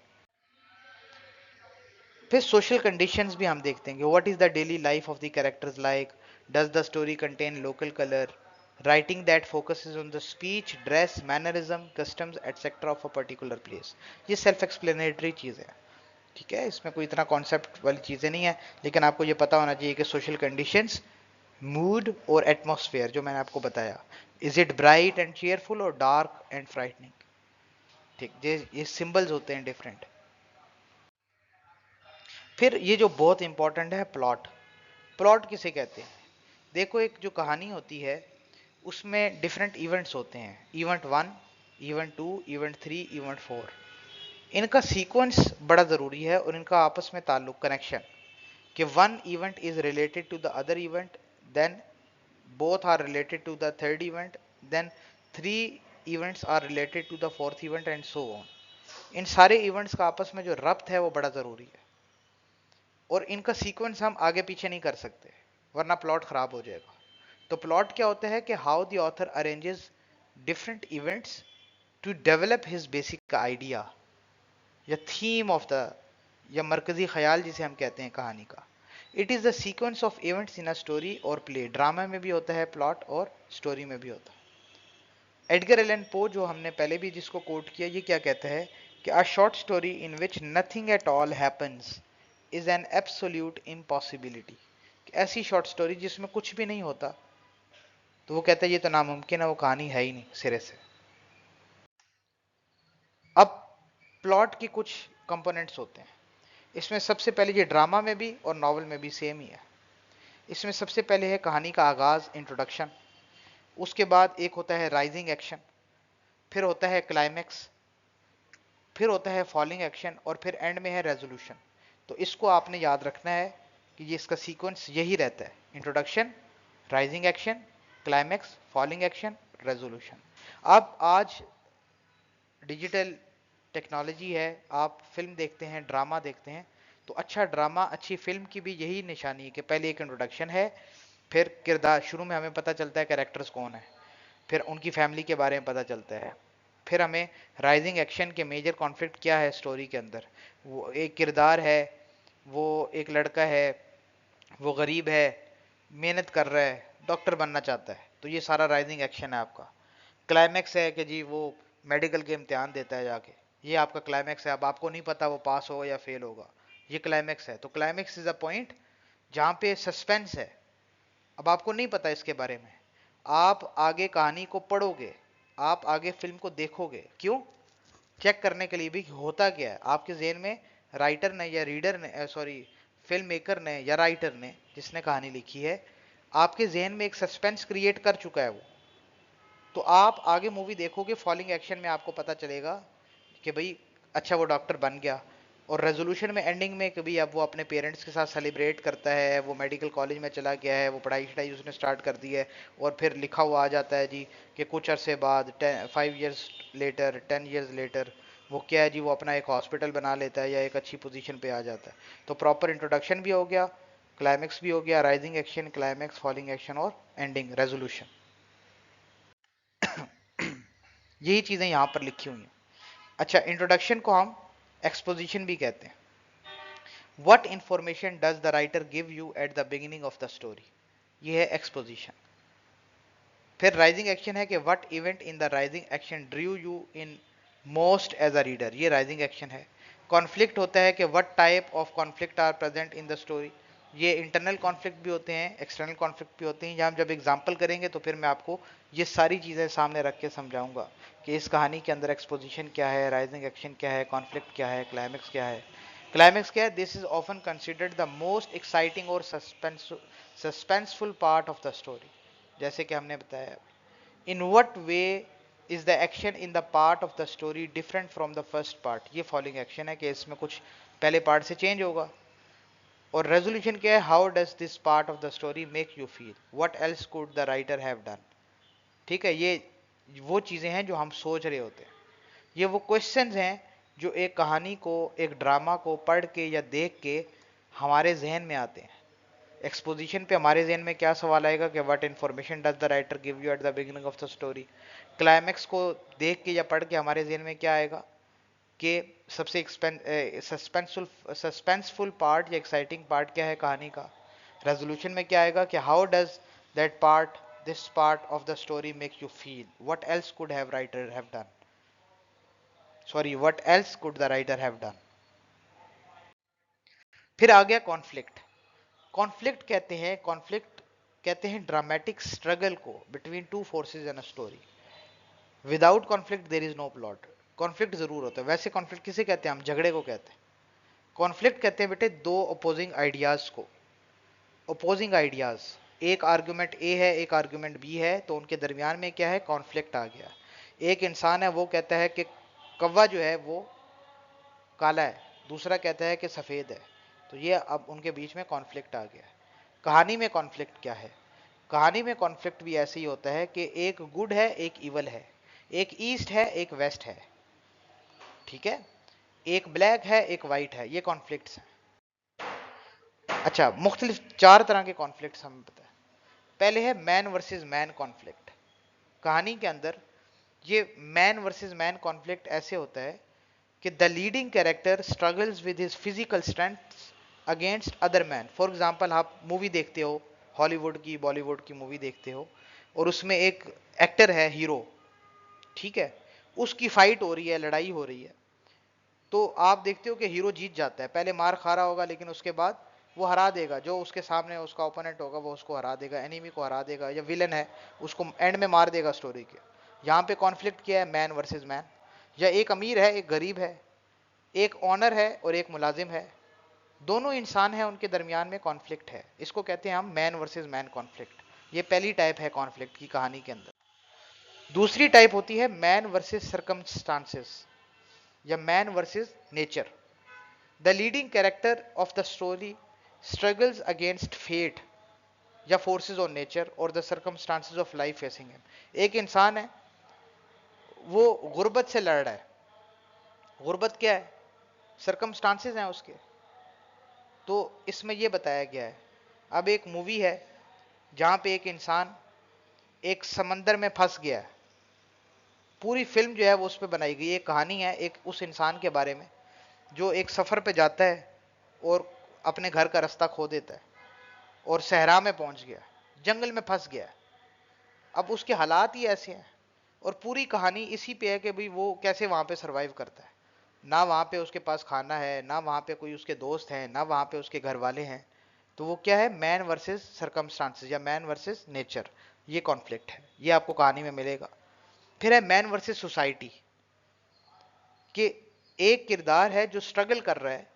फिर सोशल कंडीशंस भी हम देखते हैं कि what is the daily life of the characters, like does the story contain local colour, writing that focuses on the speech, dress, mannerism, customs etcetera of a particular place. ये self explanatory चीज़ है, ठीक है, इसमें कोई इतना concept वाली चीज़ें नहीं है, लेकिन आपको ये पता होना चाहिए कि सोशल कंडीशंस, मूड और एटमॉस्फेयर जो मैंने आपको बताया, is it bright and cheerful और डार्क एंड फ्राइटनिंग, ठीक, ये सिंबल्स होते हैं डिफरेंट। फिर ये जो बहुत इंपॉर्टेंट है प्लॉट। प्लॉट किसे कहते हैं? देखो, एक जो कहानी होती है उसमें डिफरेंट इवेंट्स होते हैं, इवेंट 1, इवेंट 2, इवेंट 3, इवेंट 4। इनका सीक्वेंस बड़ा ज़रूरी है और इनका आपस में ताल्लुक, कनेक्शन, कि one event is related to the other event, then both are related to the third event, then three events are related to the fourth event and so on। इन सारे इवेंट्स का आपस में जो रब्त है वो बड़ा ज़रूरी है और इनका सीक्वेंस हम आगे पीछे नहीं कर सकते वरना प्लॉट खराब हो जाएगा। तो प्लॉट क्या होता है कि how the author arranges different events to develop his basic idea या थीम ऑफ द, या मरकजी ख्याल जिसे हम कहते हैं कहानी का। It is the sequence of events in a story और प्ले। ड्रामा में भी होता है प्लॉट और स्टोरी में भी होता है। एडगर एलन पो जो हमने पहले भी जिसको कोट किया, ये क्या कहता है कि a short story in which nothing at all happens is an absolute impossibility. ऐसी शॉर्ट स्टोरी जिसमें कुछ भी नहीं होता तो वो कहता है ये तो नामुमकिन है, वो कहानी है ही नहीं सिरे से। अब प्लॉट की कुछ कंपोनेंट्स होते हैं, इसमें सबसे पहले ये ड्रामा में भी और नॉवल में भी सेम ही है। इसमें सबसे पहले है कहानी का आगाज, इंट्रोडक्शन, उसके बाद एक होता है राइजिंग एक्शन, फिर होता है क्लाइमैक्स, फिर होता है फॉलिंग एक्शन और फिर एंड में है रेजोल्यूशन। तो इसको आपने याद रखना है कि ये इसका सीक्वेंस यही रहता है, introduction, rising action, climax, falling action, resolution. अब आज डिजिटल टेक्नोलॉजी है, आप फिल्म देखते हैं, ड्रामा देखते हैं, तो अच्छा ड्रामा, अच्छी फिल्म की भी यही निशानी है कि पहले एक इंट्रोडक्शन है, फिर किरदार, शुरू में हमें पता चलता है कैरेक्टर्स कौन है, फिर उनकी फैमिली के बारे में पता चलता है, फिर हमें राइजिंग एक्शन के मेजर कॉन्फ्लिक्ट क्या है स्टोरी के अंदर। वो एक किरदार है, वो एक लड़का है, वो गरीब है, मेहनत कर रहा है, डॉक्टर बनना चाहता है, तो ये सारा राइजिंग एक्शन है आपका। क्लाइमैक्स है कि जी वो मेडिकल के इम्तिहान देता है जाके, ये आपका क्लाइमैक्स है। अब आपको नहीं पता वो पास होगा या फेल होगा, ये क्लाइमैक्स है। तो क्लाइमैक्स इज अ पॉइंट जहाँ पे सस्पेंस है, अब आपको नहीं पता इसके बारे में, आप आगे कहानी को पढ़ोगे, आप आगे फिल्म को देखोगे, क्यों? चेक करने के लिए भी होता क्या है आपके जेहन में। राइटर ने या रीडर ने, सॉरी, फिल्म मेकर ने या राइटर ने जिसने कहानी लिखी है, आपके जेहन में एक सस्पेंस क्रिएट कर चुका है वो। तो आप आगे मूवी देखोगे, फॉलिंग एक्शन में आपको पता चलेगा कि भाई अच्छा वो डॉक्टर बन गया, और रेजोल्यूशन में, एंडिंग में, कि भाई अब वो अपने पेरेंट्स के साथ सेलिब्रेट करता है, वो मेडिकल कॉलेज में चला गया है, वो पढ़ाई शढ़ाई उसने स्टार्ट कर दी है, और फिर लिखा हुआ आ जाता है जी कि कुछ अरसे बाद 5 years लेटर, 10 years लेटर, वो क्या है जी, वो अपना एक हॉस्पिटल बना लेता है या एक अच्छी पोजीशन पे आ जाता है। तो प्रॉपर इंट्रोडक्शन भी हो गया, क्लाइमेक्स भी हो गया, rising action, climax, falling action और एंडिंग रेजोल्यूशन। यही चीजें यहां पर लिखी हुई हैं। अच्छा, इंट्रोडक्शन को हम एक्सपोजिशन भी कहते हैं। What information does the writer give you at the beginning of the story, ये है एक्सपोजिशन। फिर राइजिंग एक्शन है कि what event in the rising action drew you in most as a reader, ये राइजिंग एक्शन है। Conflict होता है कि what type of conflict are present in the story, ये इंटरनल कॉन्फ्लिक्ट भी होते हैं, एक्सटर्नल कॉन्फ्लिक्ट भी होते हैं। यहाँ हम जब एग्जाम्पल करेंगे तो फिर मैं आपको ये सारी चीज़ें सामने रख के समझाऊंगा कि इस कहानी के अंदर एक्सपोजिशन क्या है, राइजिंग एक्शन क्या है, कॉन्फ्लिक्ट क्या है, क्लाइमेक्स क्या है। क्लाइमेक्स क्या है? This is often considered the most exciting और suspenseful part of the story. जैसे कि हमने बताया, in what way is the action in the part of the story different from the first part, ये फॉलोइंग एक्शन है कि इसमें कुछ पहले पार्ट से चेंज होगा। और रेजोल्यूशन क्या है? How does this part of the story make you feel, what else could the writer have done. ठीक है, ये वो चीजें हैं जो हम सोच रहे होते हैं, ये वो क्वेश्चंस हैं जो एक कहानी को, एक ड्रामा को पढ़ के या देख के हमारे जहन में आते हैं। एक्सपोजिशन पे हमारे जहन में क्या सवाल आएगा कि what information does the writer give you at the beginning of the story. Climax को देख के या पढ़ के हमारे जहन में क्या आएगा कि सबसे सस्पेंसफुल पार्ट या एक्साइटिंग पार्ट क्या है कहानी का। रेजोल्यूशन में क्या आएगा कि how does that part, this part of the story make you feel, what else could have writer have done, sorry what else could the writer have done. फिर आ गया कॉन्फ्लिक्ट। कॉन्फ्लिक्ट कहते हैं ड्रामेटिक स्ट्रगल को between two forces in a story. Without conflict there is no plot. Conflict जरूर होता है। वैसे कॉन्फ्लिक्ट किसे कहते हैं? हम झगड़े को कहते हैं। कॉन्फ्लिक्ट कहते हैं बेटे दो अपोजिंग आइडियाज को। अपोजिंग आइडियाज, एक आर्गुमेंट ए है, एक आर्गुमेंट बी है, तो उनके दरमियान में क्या है? कॉन्फ्लिक्ट आ गया। एक इंसान है वो कहता है कि कौवा जो है वो काला है, दूसरा कहता है कि सफेद है, तो ये अब उनके बीच में कॉन्फ्लिक्ट आ गया। कहानी में कॉन्फ्लिक्ट क्या है? कहानी में कॉन्फ्लिक्ट भी ऐसे ही होता है कि एक गुड है, एक इवल है, एक ईस्ट है, एक वेस्ट है, ठीक है, एक ब्लैक है, एक वाइट है, ये कॉन्फ्लिक्ट्स हैं। अच्छा, मुख्तलिफ चार तरह के कॉन्फ्लिक्ट्स हमें पता है। पहले है मैन वर्सेस मैन कॉन्फ्लिक्ट। कहानी के अंदर ये मैन वर्सेस मैन कॉन्फ्लिक्ट ऐसे होता है कि the leading character struggles with his physical strength against other man. For example, आप मूवी देखते हो, हॉलीवुड की, बॉलीवुड की मूवी देखते हो, और उसमें एक एक्टर है हीरो, ठीक है, उसकी फाइट हो रही है, लड़ाई हो रही है, तो आप देखते हो कि हीरो जीत जाता है। पहले मार खा रहा होगा लेकिन उसके बाद वो हरा देगा, जो उसके सामने उसका ओपोनेंट होगा वो उसको हरा देगा, एनिमी को हरा देगा, या विलन है उसको एंड में मार देगा स्टोरी के। यहाँ पे कॉन्फ्लिक्ट किया है मैन वर्सेस मैन। या एक अमीर है, एक गरीब है, एक ऑनर है और एक मुलाजिम है, दोनों इंसान हैं, उनके दरमियान में कॉन्फ्लिक्ट है। इसको कहते हैं हम मैन वर्सेस मैन कॉन्फ्लिक्ट। ये पहली टाइप है कॉन्फ्लिक्ट की कहानी के अंदर। दूसरी टाइप होती है मैन वर्सेस सर्कमस्टांसेस या man versus nature. The leading character of the story struggles against fate या फोर्सेस ऑन नेचर और the circumstances of life facing him. एक इंसान है वो गुर्बत से लड़ रहा है। गुर्बत क्या है? सर्कमस्टांसेस हैं उसके। तो इसमें यह बताया गया है, अब एक मूवी है जहां पे एक इंसान एक समंदर में फंस गया है। पूरी फिल्म जो है वो उस पर बनाई गई। एक कहानी है एक उस इंसान के बारे में जो एक सफर पे जाता है और अपने घर का रास्ता खो देता है और सहरा में पहुंच गया, जंगल में फंस गया। अब उसके हालात ही ऐसे हैं और पूरी कहानी इसी पे है कि भाई वो कैसे वहां पे सरवाइव करता है। ना वहां पे उसके पास खाना है, ना वहां पे कोई उसके दोस्त हैं, ना वहां पे उसके घर वाले हैं। तो वो क्या है? मैन वर्सेस सरकमस्टांसेस या मैन वर्सेस नेचर, ये कॉन्फ्लिक्ट है, ये आपको कहानी में मिलेगा। फिर है मैन वर्सेस सोसाइटी, कि एक किरदार है जो स्ट्रगल कर रहा है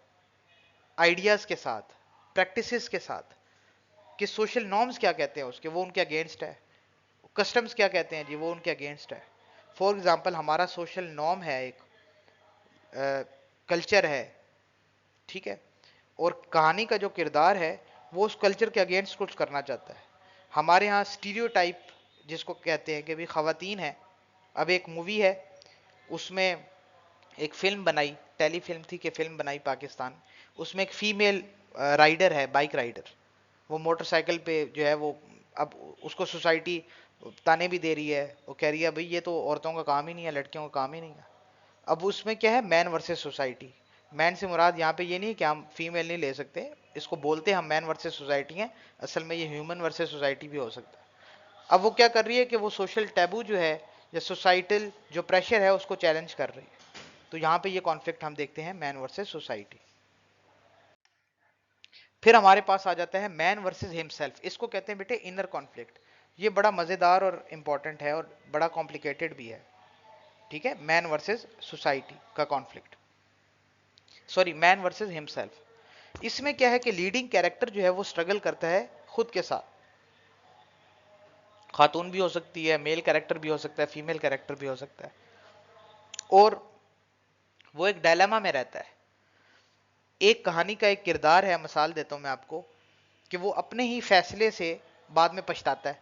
आइडियाज के साथ, प्रैक्टिसेस के साथ, कि सोशल नॉर्म्स क्या कहते हैं उसके, वो उनके अगेंस्ट है। कस्टम्स क्या कहते हैं जी, वो उनके अगेंस्ट है। फॉर एग्जाम्पल, हमारा सोशल नॉर्म है, एक कल्चर है, ठीक है, और कहानी का जो किरदार है वो उस कल्चर के अगेंस्ट कुछ करना चाहता है। हमारे यहाँ स्टीरियोटाइप जिसको कहते हैं कि भाई खवातीन है। अब एक मूवी है उसमें एक फिल्म बनाई, टेलीफिल्म थी कि फिल्म बनाई पाकिस्तान, उसमें एक फीमेल राइडर है, बाइक राइडर, वो मोटरसाइकिल पे जो है वो, अब उसको सोसाइटी ताने भी दे रही है, वो कह रही है भाई ये तो औरतों का काम ही नहीं है, लड़कियों का काम ही नहीं है। अब उसमें क्या है, मैन वर्सेस सोसाइटी। मैन से मुराद यहाँ पे ये नहीं कि हम फीमेल नहीं ले सकते, इसको बोलते हम मैन वर्सेस सोसाइटी हैं, असल में ये ह्यूमन वर्सेस सोसाइटी भी हो सकता है। अब वो क्या कर रही है कि वो सोशल टैबू जो है या सोसाइटल जो प्रेशर है उसको चैलेंज कर रही है। तो यहाँ पे ये कॉन्फ्लिक्ट हम देखते हैं, मैन वर्सेस सोसाइटी। फिर हमारे पास आ जाता है मैन वर्सेस हिमसेल्फ, इसको कहते हैं बेटे इनर कॉन्फ्लिक्ट। ये बड़ा मजेदार और इंपॉर्टेंट है और बड़ा कॉम्प्लिकेटेड भी है। ठीक है, मैन वर्सेस सोसाइटी का conflict, sorry man versus himself. इसमें क्या है कि लीडिंग कैरेक्टर जो है वो स्ट्रगल करता है खुद के साथ, खातून भी हो सकती है, मेल कैरेक्टर भी हो सकता है, फीमेल कैरेक्टर भी हो सकता है, और वो एक डायलेमा में रहता है। एक कहानी का एक किरदार है, मिसाल देता हूं मैं आपको, कि वो अपने ही फैसले से बाद में पछताता है।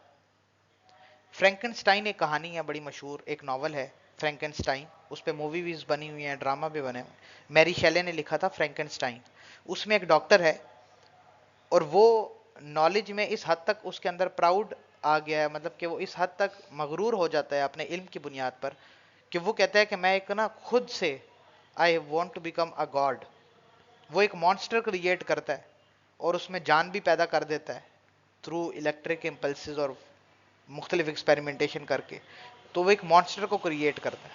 फ्रैंकनस्टाइन एक कहानी है बड़ी मशहूर, एक नॉवल है फ्रैंकनस्टाइन, उस पर मूवी भी बनी हुई है, ड्रामा भी बने हुए। मैरी शेले ने लिखा था फ्रैंकनस्टाइन। उसमें एक डॉक्टर है और वो नॉलेज में इस हद तक उसके अंदर प्राउड आ गया है, मतलब कि वो इस हद तक मगरूर हो जाता है अपने इल्म की बुनियाद पर, कि वो कहता है कि मैं एक ना खुद से I want to become a god. वो एक मॉन्स्टर क्रिएट करता है और उसमें जान भी पैदा कर देता है थ्रू इलेक्ट्रिक इम्पल्सेस और मुख्तलिफ एक्सपेरिमेंटेशन करके। तो वो एक मॉन्स्टर को क्रिएट करता है,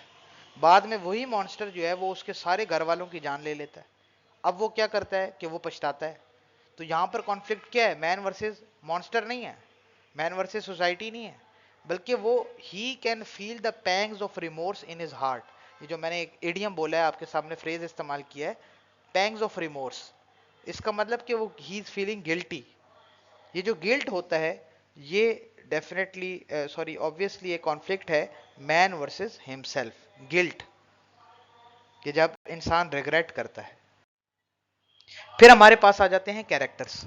बाद में वही मॉन्स्टर जो है वो उसके सारे घर वालों की जान ले लेता है। अब वो क्या करता है कि वो पछताता है। तो यहां पर कॉन्फ्लिक्ट क्या है, मैन वर्सेस मॉन्स्टर नहीं है, मैन वर्सेस सोसाइटी नहीं है, बल्कि वो he can feel the pangs of remorse in his heart. ये जो मैंने एक इडियम बोला है आपके सामने, फ्रेज इस्तेमाल किया है, पैंग्स ऑफ रिमोर्स, इसका मतलब कि वो ही इज फीलिंग गिल्टी। ये जो गिल्ट होता है, ये डेफिनेटली सॉरी ऑब्वियसली एक कॉन्फ्लिक्ट है मैन वर्सेस हिमसेल्फ, गिल्ट, कि जब इंसान रिग्रेट करता है। फिर हमारे पास आ जाते हैं कैरेक्टर्स।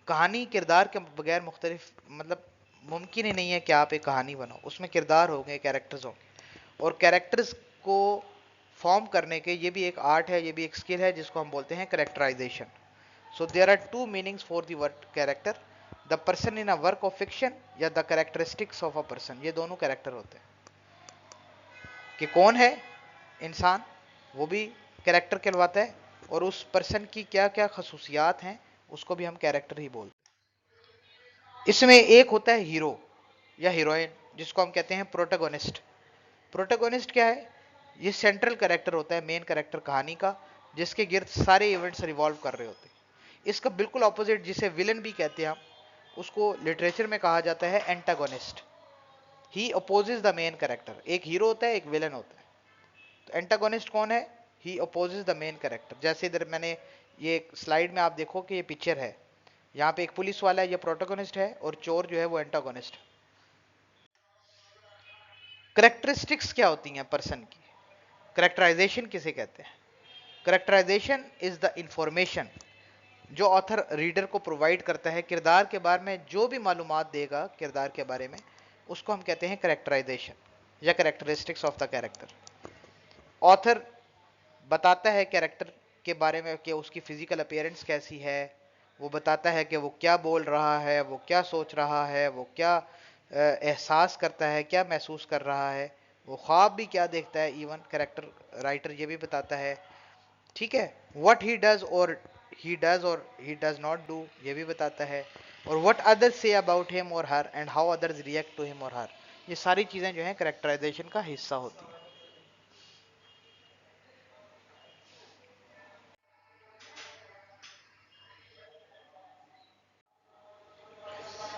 कहानी किरदार के बगैर मुख्तलिफ, मतलब मुमकिन ही नहीं है कि आप एक कहानी बनाओ, उसमें किरदार होंगे, कैरेक्टर्स होंगे, और कैरेक्टर्स को फॉर्म करने के ये भी एक आर्ट है, ये भी एक स्किल है जिसको हम बोलते हैं characterization. So there are two meanings for the word character, the person in a work of fiction या the characteristics of a person, ये दोनों कैरेक्टर होते हैं। कि कौन है इंसान, वो भी कैरेक्टर कहलवाता है, और उस पर्सन की क्या क्या खसूसियात हैं उसको भी हम कैरेक्टर ही बोलते हैं। इसमें एक होता है हीरो या हीरोइन, जिसको हम कहते हैं प्रोटोगोनिस्ट। प्रोटोगोनिस्ट क्या है, ये सेंट्रल कैरेक्टर होता है, मेन कैरेक्टर कहानी का, जिसके गिर्द सारे इवेंट्स रिवॉल्व कर रहे होते हैं। इसका बिल्कुल ऑपोजिट, जिसे विलन भी कहते हैं हम, उसको लिटरेचर में कहा जाता है antagonist. He opposes the main character, एक हीरो होता है, एक विलन होता है। तो एंटागोनिस्ट कौन है, ही अपोजेज द मेन कैरेक्टर। जैसे इधर मैंने ये स्लाइड में आप देखो कि ये पिक्चर है, यहाँ पे एक पुलिस वाला है, ये प्रोटोगोनिस्ट है, और चोर जो है वो एंटागोनिस्ट। करेक्टरिस्टिक्स क्या होती हैं पर्सन की, करेक्टराइजेशन किसे कहते हैं। करेक्टराइजेशन इज द इंफॉर्मेशन जो ऑथर रीडर को प्रोवाइड करता है किरदार के बारे में, जो भी मालूमात देगा किरदार के बारे में, उसको हम कहते हैं करेक्टराइजेशन या characteristics of the character. Author बताता है कैरेक्टर के बारे में कि उसकी फिजिकल अपीयरेंस कैसी है, वो बताता है कि वो क्या बोल रहा है, वो क्या सोच रहा है, वो क्या एहसास करता है, क्या महसूस कर रहा है, वो ख्वाब भी क्या देखता है, इवन कैरेक्टर राइटर ये भी बताता है। ठीक है, व्हाट ही डज और ही डज नॉट डू, ये भी बताता है, और what others say about him or her and how others react to him or her. ये सारी चीजें जो हैं कैरेक्टराइजेशन का हिस्सा होती हैं।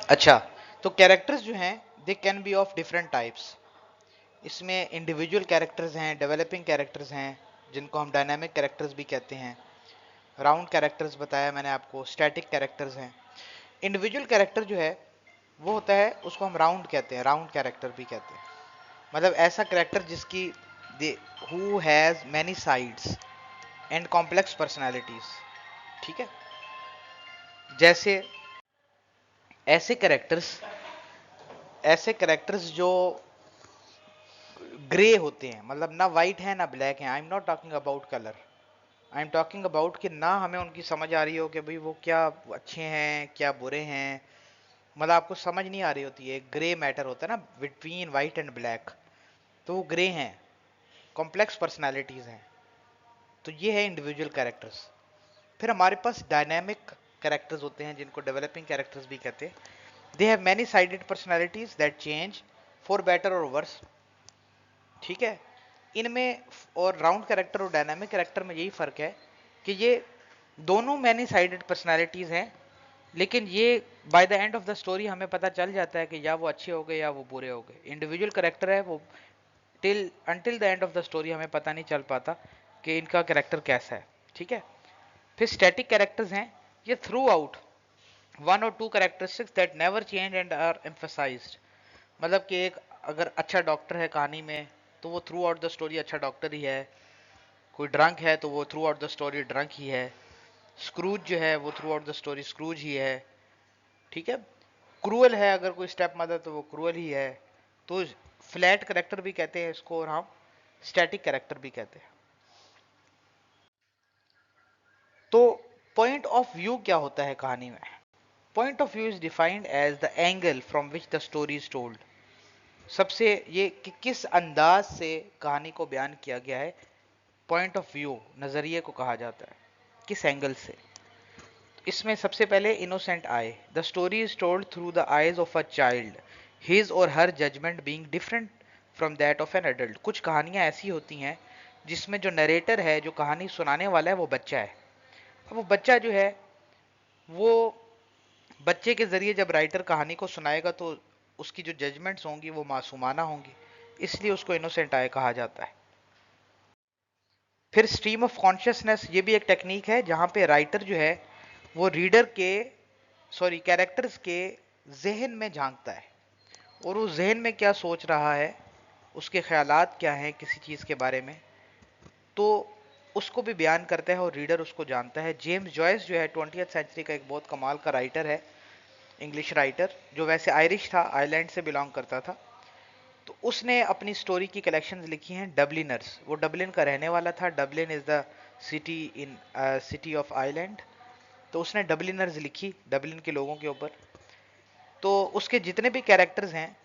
अच्छा, तो कैरेक्टर्स जो हैं they can be of different types. इसमें इंडिविजुअल कैरेक्टर्स हैं, डेवलपिंग कैरेक्टर्स हैं, जिनको हम डायनामिक कैरेक्टर्स भी कहते हैं, राउंड कैरेक्टर्स बताया मैंने आपको, स्टैटिक कैरेक्टर्स हैं। इंडिविजुअल कैरेक्टर जो है वो होता है, उसको हम राउंड कहते हैं, राउंड कैरेक्टर भी कहते हैं। मतलब ऐसा कैरेक्टर जिसकी who has many sides and complex personalities. ठीक है, जैसे ऐसे कैरेक्टर्स जो ग्रे होते हैं, मतलब ना वाइट है ना ब्लैक है। I am not talking about colour, I am talking about कि ना हमें उनकी समझ आ रही हो कि भाई वो क्या अच्छे हैं क्या बुरे हैं, मतलब आपको समझ नहीं आ रही होती है। ग्रे मैटर होता है ना बिटवीन वाइट एंड ब्लैक, तो वो ग्रे हैं, कॉम्प्लेक्स पर्सनालिटीज हैं। तो ये है इंडिविजुअल कैरेक्टर्स। फिर हमारे पास डायनेमिक कैरेक्टर्स होते हैं जिनको डेवलपिंग कैरेक्टर्स भी कहते हैं। They have many sided personalities that change for better और वर्स। ठीक है, इनमें और राउंड कैरेक्टर और डायनामिक कैरेक्टर में यही फर्क है कि ये दोनों मैनी साइडेड पर्सनालिटीज हैं, लेकिन ये by the end of the story हमें पता चल जाता है कि या वो अच्छे हो गए या वो बुरे हो गए। इंडिविजुअल कैरेक्टर है वो till until the end of the story हमें पता नहीं चल पाता कि इनका कैरेक्टर कैसा है। ठीक है, फिर स्टैटिक कैरेक्टर्स हैं, ये throughout one or two characteristics that never change and are emphasized. मतलब कि एक अगर अच्छा डॉक्टर है कहानी में तो वो थ्रू आउट द स्टोरी अच्छा डॉक्टर ही है, कोई ड्रंक है तो वो throughout the story drunk ही है, स्क्रूज जो है वो throughout the story Scrooge ही है। ठीक है, क्रूअल है अगर कोई स्टेप मदर तो वो क्रूअल ही है। तो फ्लैट कैरेक्टर भी कहते हैं इसको और हम स्टैटिक कैरेक्टर भी कहते हैं। तो पॉइंट ऑफ व्यू क्या होता है कहानी में? Point of view is defined as the angle from which the story is told. सबसे ये कि किस अंदाज से कहानी को बयान किया गया है, पॉइंट ऑफ व्यू नजरिए को कहा जाता है, किस एंगल से। इसमें सबसे पहले innocent eye, the story is told through the eyes of a child, his or her judgement being different from that of an adult. कुछ कहानियां ऐसी होती हैं जिसमें जो नरेटर है, जो कहानी सुनाने वाला है, वो बच्चा है। अब वो बच्चा जो है वो बच्चे के जरिए जब राइटर कहानी को सुनाएगा तो उसकी जो जजमेंट्स होंगी वो मासूमाना होंगी, इसलिए उसको इनोसेंट आए कहा जाता है। फिर स्ट्रीम ऑफ कॉन्शियसनेस, ये भी एक टेक्निक है जहां पे राइटर जो है वो रीडर के कैरेक्टर्स के जहन में झांकता है और उस जहन में क्या सोच रहा है, उसके ख्यालात क्या हैं किसी चीज के बारे में, तो उसको भी बयान करता है और रीडर उसको जानता है। जेम्स जॉयस जो है 20th सेंचुरी का एक बहुत कमाल का राइटर है, इंग्लिश राइटर, जो वैसे आयरिश था, आयरलैंड से बिलोंग करता था। तो उसने अपनी स्टोरी की कलेक्शंस लिखी हैं डबलिनर्स। वो डबलिन का रहने वाला था, Dublin is the city of Ireland. तो उसने डबलिनर्स लिखी डबलिन के लोगों के ऊपर। तो उसके जितने भी कैरेक्टर्स हैं,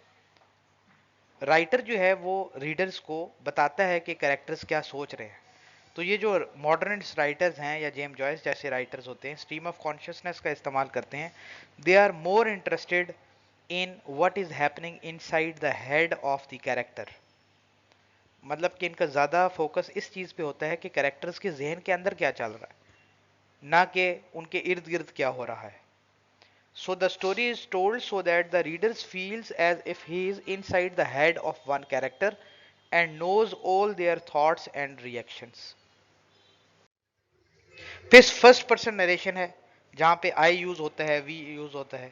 राइटर जो है वो रीडर्स को बताता है कि कैरेक्टर्स क्या सोच रहे हैं। तो ये जो मॉडर्न राइटर्स हैं या जेम्स जॉयस जैसे राइटर्स होते हैं, स्ट्रीम ऑफ कॉन्शियसनेस का इस्तेमाल करते हैं। They are more interested in what is happening inside the head of the character. मतलब कि इनका ज्यादा फोकस इस चीज पे होता है कि कैरेक्टर्स के जहन के अंदर क्या चल रहा है, ना कि उनके इर्द गिर्द क्या हो रहा है। So the story is told so that the reader feels as if he is inside the head of one character and knows all their thoughts and reactions. फिर फर्स्ट पर्सन नरेशन है जहां पे आई यूज होता है, we use होता है।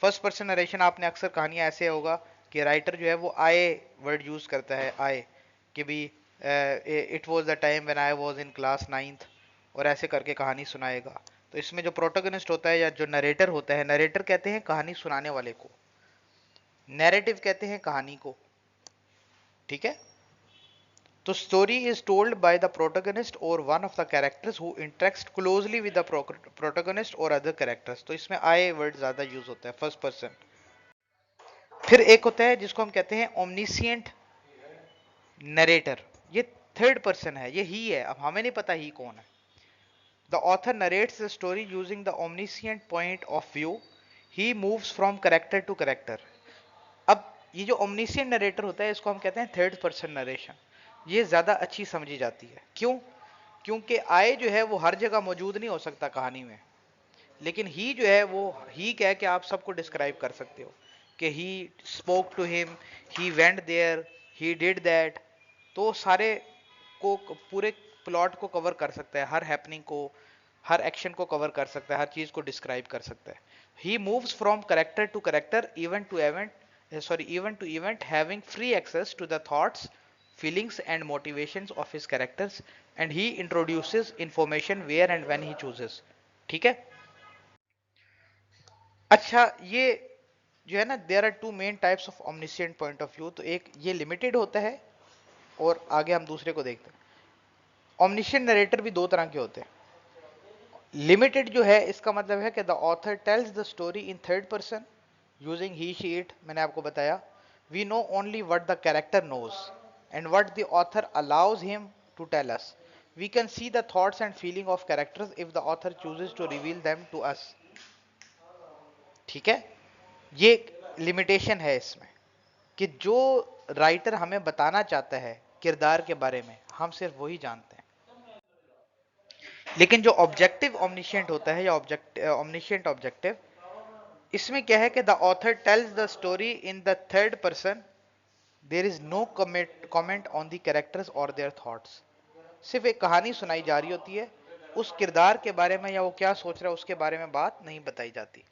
First person narration आपने अक्सर कहानियां ऐसे होगा कि राइटर जो है वो आई वर्ड यूज करता है, आई, कि भी it was the time when I was in class ninth, और ऐसे करके कहानी सुनाएगा। तो इसमें जो प्रोटोगनिस्ट होता है या जो नरेटर होता है, नरेटर कहते हैं कहानी सुनाने वाले को, नैरेटिव कहते हैं कहानी को। ठीक है, तो story is told by the protagonist or one of the characters who interacts closely with the protagonist or other characters. तो इसमें आई वर्ड ज्यादा यूज होता है, फर्स्ट पर्सन। फिर एक होता है जिसको हम कहते हैं ओमनिसिएंट नरेटर, ये थर्ड पर्सन है, ये ही है, अब हमें नहीं पता ही कौन है। The author narrates the story using the omniscient point of view, he moves from character to character. अब ये जो ओमनिसिएंट नरेटर होता है इसको हम कहते हैं थर्ड पर्सन नरेशन। ये ज्यादा अच्छी समझी जाती है, क्यों? क्योंकि आई जो है वो हर जगह मौजूद नहीं हो सकता कहानी में, लेकिन ही जो है वो ही कह के आप सबको डिस्क्राइब कर सकते हो कि he spoke to him, he went there, he did that. तो सारे को पूरे प्लॉट को कवर कर सकता है, हर हैपनिंग को, हर एक्शन को कवर कर सकता है, हर चीज को डिस्क्राइब कर सकता है। He moves from character to character, event to event, event to event, having free access to the thoughts, feelings and motivations of his characters, and he introduces information where and when he chooses। ठीक है, अच्छा ये जो है ना, there are two main types of omniscient point of view. तो एक ये लिमिटेड होता है और आगे हम दूसरे को देखते हैं। ओमनिशिएंट नरेटर भी दो तरह के होते हैं। लिमिटेड जो है इसका मतलब है कि the author tells the story in third person using he she it, मैंने आपको बताया। We know only what the character knows and what the author allows him to tell us. We can see the thoughts and feeling of characters if the author chooses to reveal them to us. ठीक है, ये limitation है इसमें कि जो writer हमें बताना चाहता है किरदार के बारे में, हम सिर्फ वही जानते हैं। लेकिन जो ऑब्जेक्टिव ओमनिशिएंट होता है या ओमनिशिएंट ऑब्जेक्टिव, इसमें क्या है कि the author tells the story in the third person, there is no comment on the characters और देयर थॉट्स। सिर्फ एक कहानी सुनाई जा रही होती है, उस किरदार के बारे में या वो क्या सोच रहा है उसके बारे में बात नहीं बताई जाती।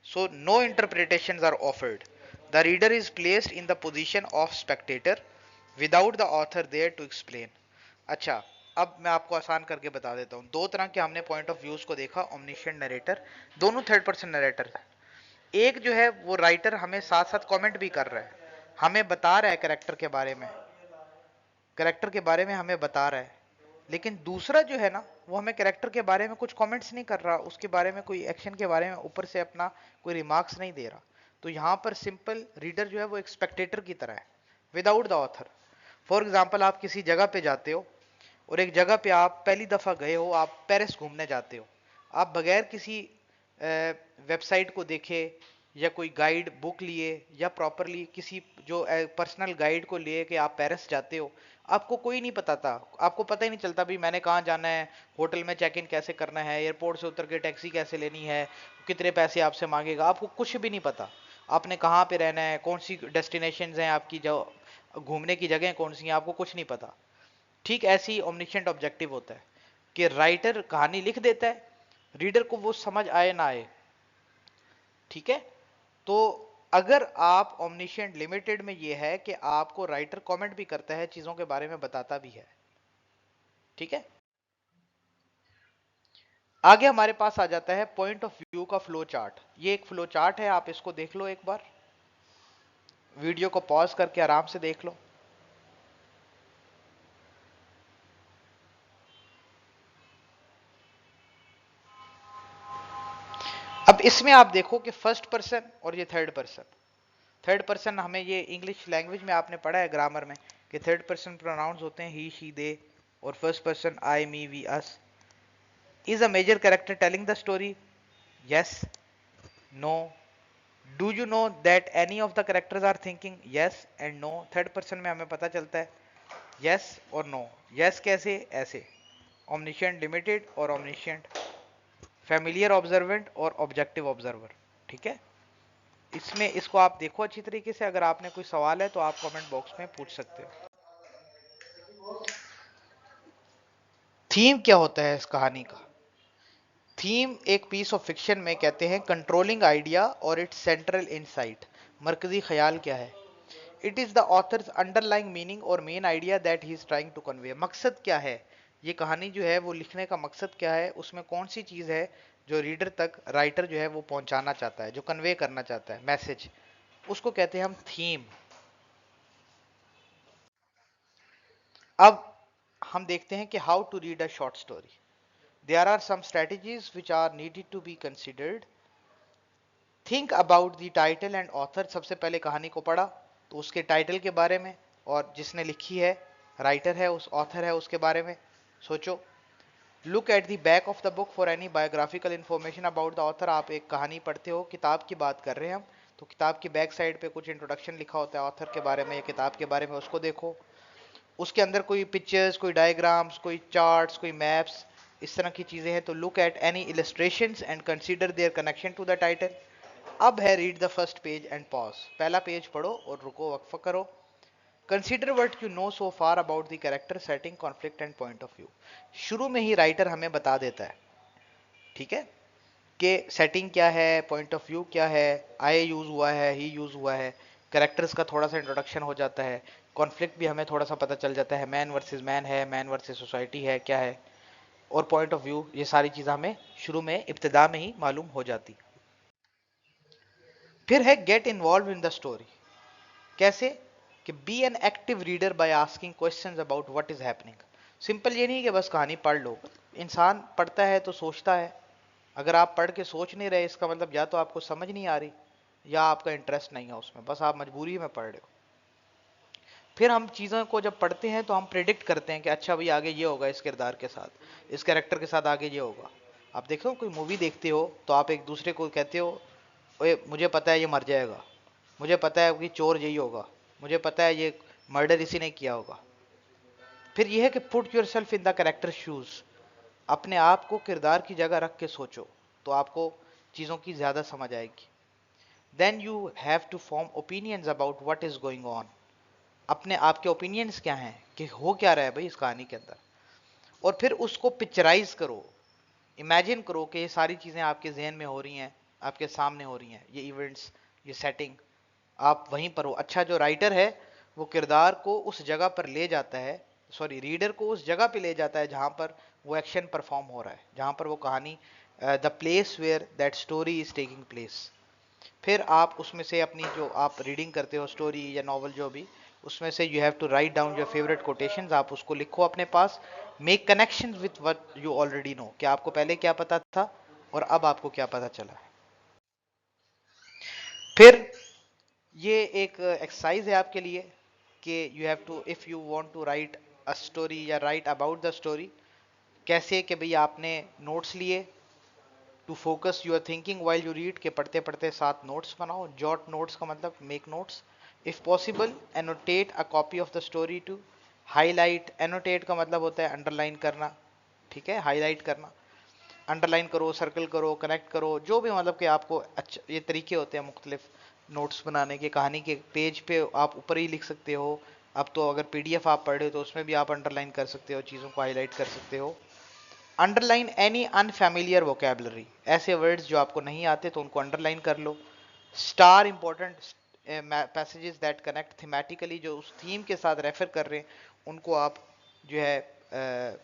So no interpretations are offered. The reader is placed in the position of spectator without the author there to explain. अच्छा, अब मैं आपको आसान करके बता देता हूँ। दो तरह के हमने पॉइंट ऑफ व्यूज को देखा, ओमनिशिएंट नरेटर, दोनों थर्ड पर्सन नरेटर है। एक जो है वो राइटर हमें साथ साथ कमेंट भी कर रहा है, हमें बता रहा है कैरेक्टर के बारे में, कैरेक्टर के बारे में हमें बता रहा है। लेकिन दूसरा जो है ना, वो हमें कैरेक्टर के बारे में कुछ कमेंट्स नहीं कर रहा, उसके बारे में कोई एक्शन के बारे में ऊपर से अपना कोई रिमार्क्स नहीं दे रहा। तो यहाँ पर सिंपल रीडर जो है वो एक स्पेक्टेटर की तरह है, without the author. For example, आप किसी जगह पे जाते हो और एक जगह पे आप पहली दफा गए हो, आप पेरिस घूमने जाते हो, आप बगैर किसी वेबसाइट को देखे या कोई गाइड बुक लिए या प्रॉपरली किसी जो पर्सनल गाइड को लिए कि आप पेरिस जाते हो, आपको कोई नहीं पता था, आपको पता ही नहीं चलता भी मैंने कहाँ जाना है, होटल में चेक इन कैसे करना है, एयरपोर्ट से उतर के टैक्सी कैसे लेनी है, कितने पैसे आपसे मांगेगा, आपको कुछ भी नहीं पता। आपने कहाँ पे रहना है, कौन सी डेस्टिनेशन हैं आपकी, जो घूमने की जगह कौन सी हैं, आपको कुछ नहीं पता। ठीक ऐसे ही ओमनिशिएंट ऑब्जेक्टिव होता है कि राइटर कहानी लिख देता है, रीडर को वो समझ आए ना आए। ठीक है, तो अगर आप ओमनिशिएंट लिमिटेड में ये है कि आपको राइटर कमेंट भी करता है, चीजों के बारे में बताता भी है। ठीक है, आगे हमारे पास आ जाता है पॉइंट ऑफ व्यू का फ्लो चार्ट। ये एक फ्लो चार्ट है, आप इसको देख लो एक बार, वीडियो को पॉज करके आराम से देख लो। अब इसमें आप देखो कि फर्स्ट पर्सन और ये थर्ड पर्सन। थर्ड पर्सन हमें ये इंग्लिश लैंग्वेज में आपने पढ़ा है ग्रामर में कि थर्ड पर्सन प्रोनाउंस होते हैं ही शी दे, और first person I me we us. Is a major character telling the story? Yes, no. Do you know that any of the characters are thinking? Yes and no. Third person में हमें पता चलता है yes और no. Yes कैसे? ऐसे। ओमनिशिएंट limited और ओमनिशिएंट, familiar observant और ऑब्जेक्टिव ऑब्जर्वर। ठीक है, इसमें इसको आप देखो अच्छी तरीके से। अगर आपने कोई सवाल है तो आप कमेंट बॉक्स में पूछ सकते हो। थीम क्या होता है इस कहानी का? थीम एक पीस ऑफ फिक्शन में कहते हैं controlling idea or its central insight. मरकजी ख्याल क्या है? It is the author's underlying meaning or main idea that he is trying to convey. मकसद क्या है, ये कहानी जो है वो लिखने का मकसद क्या है, उसमें कौन सी चीज है जो रीडर तक राइटर जो है वो पहुंचाना चाहता है, जो कन्वे करना चाहता है मैसेज, उसको कहते हैं हम थीम। अब हम देखते हैं कि how to read a short story. There are some strategies which are needed to be considered. Think about the title and author. सबसे पहले कहानी को पढ़ा तो उसके टाइटल के बारे में और जिसने लिखी है, राइटर है, उस ऑथर है, उसके बारे में सोचो। Look at the back of the book for any biographical information about the author. आप एक कहानी पढ़ते हो, किताब की बात कर रहे हैं हम, तो किताब की बैक साइड पे कुछ इंट्रोडक्शन लिखा होता है ऑथर के बारे में या किताब के बारे में, उसको देखो। उसके अंदर कोई पिक्चर्स, कोई डायग्राम्स, कोई चार्ट्स, कोई मैप्स, इस तरह की चीजें हैं तो look at any illustrations and consider their connection to the title. अब है read the first page and pause. पहला पेज पढ़ो और रुको, वक्फ करो। Consider what you know so far about the character, setting, conflict and point of view. शुरू में ही राइटर हमें बता देता है, ठीक है, कि सेटिंग क्या है, पॉइंट ऑफ व्यू क्या है, आई यूज हुआ है, ही यूज हुआ है, कैरेक्टर्स का थोड़ा सा इंट्रोडक्शन हो जाता है, कॉन्फ्लिक्ट भी हमें थोड़ा सा पता चल जाता है, मैन वर्सेस मैन है, मैन वर्सेस सोसाइटी है, क्या है, और पॉइंट ऑफ व्यू। ये सारी चीज़ हमें शुरू में इब्तिदा में ही मालूम हो जाती। फिर है get involve in the story. कैसे? कि be an active reader by asking questions about what is happening. Simple ये नहीं कि बस कहानी पढ़ लो, इंसान पढ़ता है तो सोचता है। अगर आप पढ़ के सोच नहीं रहे, इसका मतलब या तो आपको समझ नहीं आ रही या आपका इंटरेस्ट नहीं है उसमें, बस आप मजबूरी में पढ़ रहे हो। फिर हम चीज़ों को जब पढ़ते हैं तो हम प्रिडिक्ट करते हैं कि अच्छा भाई आगे ये होगा इस किरदार के साथ, इस कैरेक्टर के साथ आगे ये होगा। आप देखो कोई मूवी देखते हो तो आप एक दूसरे को कहते हो, ओए मुझे पता है ये मर जाएगा, मुझे पता है कि चोर यही होगा, मुझे पता है ये मर्डर इसी ने किया होगा। फिर यह है कि put your self in the character shoes, अपने आप को किरदार की जगह रख के सोचो, तो आपको चीज़ों की ज़्यादा समझ आएगी। Then you have to form opinions about what is going on, अपने आपके ओपिनियंस क्या हैं कि हो क्या रहा है भाई इस कहानी के अंदर, और फिर उसको पिक्चराइज करो, इमेजिन करो कि ये सारी चीज़ें आपके जहन में हो रही हैं, आपके सामने हो रही हैं, ये इवेंट्स, ये सेटिंग, आप वहीं पर हो। अच्छा जो राइटर है वो किरदार को उस जगह पर ले जाता है, सॉरी रीडर को उस जगह पे ले जाता है जहां पर वो एक्शन परफॉर्म हो रहा है, जहां पर वो कहानी, the place where that story is taking place. फिर आप उसमें से अपनी जो आप रीडिंग करते हो स्टोरी या नॉवल जो भी, उसमें से you have to write down your favourite quotations, आप उसको लिखो अपने पास। Make connection with what you already know, कि आपको पहले क्या पता था और अब आपको क्या पता चला है। फिर ये एक एक्सरसाइज है आपके लिए कि you have to, if you want to write a story या राइट अबाउट द स्टोरी, कैसे कि भाई आपने नोट्स लिए, to focus your thinking while you read, के पढ़ते पढ़ते साथ नोट्स बनाओ। जॉट नोट्स का मतलब make notes. If possible annotate a copy of the story to highlight, annotate का मतलब होता है अंडरलाइन करना, ठीक है, हाईलाइट करना, अंडरलाइन करो, सर्कल करो, कनेक्ट करो, जो भी मतलब कि आपको अच्छा, ये तरीके होते हैं मुख्तलिफ नोट्स बनाने के। कहानी के पेज पे आप ऊपर ही लिख सकते हो, अब तो अगर पीडीएफ आप पढ़ रहे हो तो उसमें भी आप अंडरलाइन कर सकते हो, चीज़ों को हाईलाइट कर सकते हो। अंडरलाइन एनी अनफैमिलियर वोकेबलरी, ऐसे वर्ड्स जो आपको नहीं आते तो उनको अंडरलाइन कर लो। Star important passages that connect thematically, जो उस थीम के साथ रेफर कर रहे हैं उनको आप जो है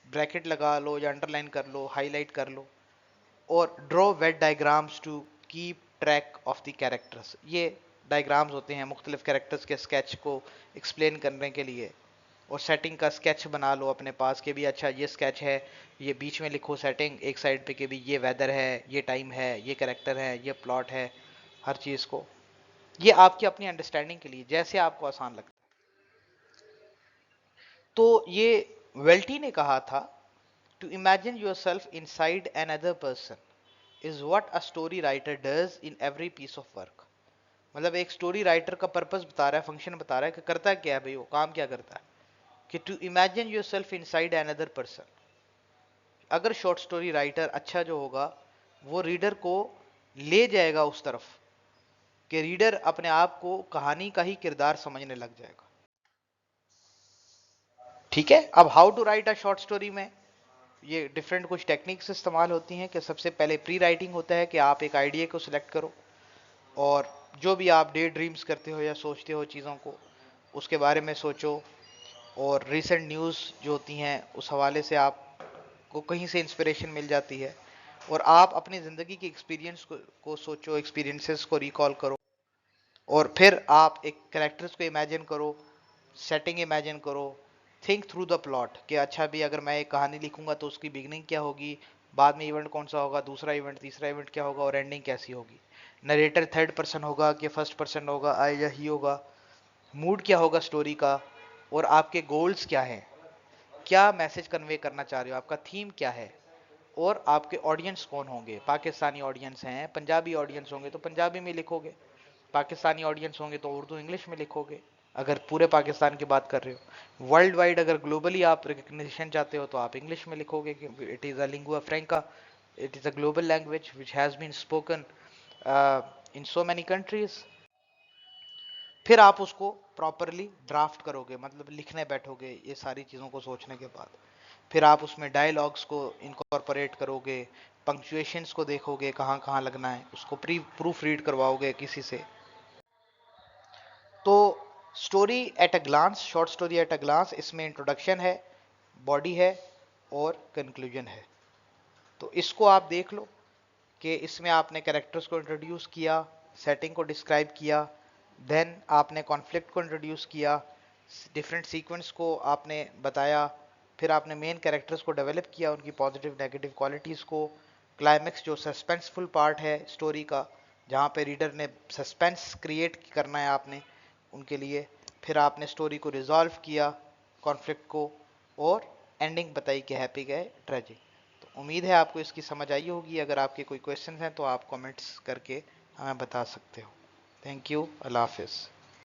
ब्रैकेट लगा लो या अंडरलाइन कर लो, हाईलाइट कर लो। और draw web diagrams to keep track of the characters, ये डायग्राम्स होते हैं मुख्तलिफ कैरेक्टर्स के स्केच को एक्सप्लेन करने के लिए। और सेटिंग का स्केच बना लो अपने पास कि भी अच्छा ये स्केच है, ये बीच में लिखो सेटिंग एक साइड पे कि भी ये वेदर है, ये टाइम है, ये कैरेक्टर है, ये प्लॉट है, हर चीज़ को। ये आपकी अपनी अंडरस्टैंडिंग के लिए, जैसे आपको आसान लगता है। तो ये वेल्टी ने कहा था, to imagine yourself inside another person is what a story writer does in every piece of work. मतलब एक स्टोरी राइटर का पर्पस बता रहा है, फंक्शन बता रहा है कि करता क्या है भाई, वो काम क्या करता है, कि to imagine yourself inside another person. अगर शॉर्ट स्टोरी राइटर अच्छा जो होगा, वो रीडर को ले जाएगा उस तरफ कि रीडर अपने आप को कहानी का ही किरदार समझने लग जाएगा। ठीक है, अब how to write a short story में ये डिफरेंट कुछ टेक्निक्स इस्तेमाल होती हैं। कि सबसे पहले प्री राइटिंग होता है कि आप एक आइडिया को सिलेक्ट करो, और जो भी आप डे ड्रीम्स करते हो या सोचते हो चीज़ों को, उसके बारे में सोचो। और रिसेंट न्यूज़ जो होती हैं उस हवाले से आपको कहीं से इंस्पिरेशन मिल जाती है। और आप अपनी ज़िंदगी के एक्सपीरियंस को सोचो, एक्सपीरियंसेस को रिकॉल करो। और फिर आप एक कैरेक्टर्स को इमेजिन करो, सेटिंग इमेजिन करो, थिंक थ्रू द प्लॉट कि अच्छा भी अगर मैं एक कहानी लिखूंगा तो उसकी बिगनिंग क्या होगी, बाद में इवेंट कौन सा होगा, दूसरा इवेंट, तीसरा इवेंट क्या होगा, और एंडिंग कैसी होगी। नरेटर थर्ड पर्सन होगा कि फर्स्ट पर्सन होगा, आई या ही होगा, मूड क्या होगा स्टोरी का, और आपके गोल्स क्या हैं, क्या मैसेज कन्वे करना चाह रहे हो, आपका थीम क्या है, और आपके ऑडियंस कौन होंगे। पाकिस्तानी ऑडियंस हैं, पंजाबी ऑडियंस होंगे तो पंजाबी में लिखोगे, पाकिस्तानी ऑडियंस होंगे तो उर्दू इंग्लिश में लिखोगे, अगर पूरे पाकिस्तान की बात कर रहे हो। वर्ल्ड वाइड अगर ग्लोबली आप रिकग्निशन चाहते हो तो आप इंग्लिश में लिखोगे कि it is a lingua franca, it is a global language which has been spoken in so many countries. फिर आप उसको प्रॉपरली ड्राफ्ट करोगे, मतलब लिखने बैठोगे ये सारी चीज़ों को सोचने के बाद। फिर आप उसमें डायलॉग्स को इनकॉर्पोरेट करोगे, पंक्चुएशंस को देखोगे कहाँ कहाँ लगना है, उसको प्री प्रूफ रीड करवाओगे किसी से। तो story at a glance, short story at a glance, इसमें इंट्रोडक्शन है, बॉडी है और कंक्लूजन है। तो इसको आप देख लो कि इसमें आपने कैरेक्टर्स को इंट्रोड्यूस किया, सेटिंग को डिस्क्राइब किया, देन आपने कॉन्फ्लिक्ट को इंट्रोड्यूस किया, डिफरेंट सीक्वेंस को आपने बताया, फिर आपने मेन कैरेक्टर्स को डेवलप किया, उनकी पॉजिटिव नेगेटिव क्वालिटीज़ को, क्लाइमेक्स जो सस्पेंसफुल पार्ट है स्टोरी का, जहाँ पे रीडर ने सस्पेंस क्रिएट करना है आपने उनके लिए, फिर आपने स्टोरी को रिजॉल्व किया, कॉन्फ्लिक्ट को, और एंडिंग बताई कि हैप्पी गए ट्रेजिक। तो उम्मीद है आपको इसकी समझ आई होगी। अगर आपके कोई क्वेश्चन हैं तो आप कमेंट्स करके हमें बता सकते हो। थैंक यू, अल्लाह हाफिज़।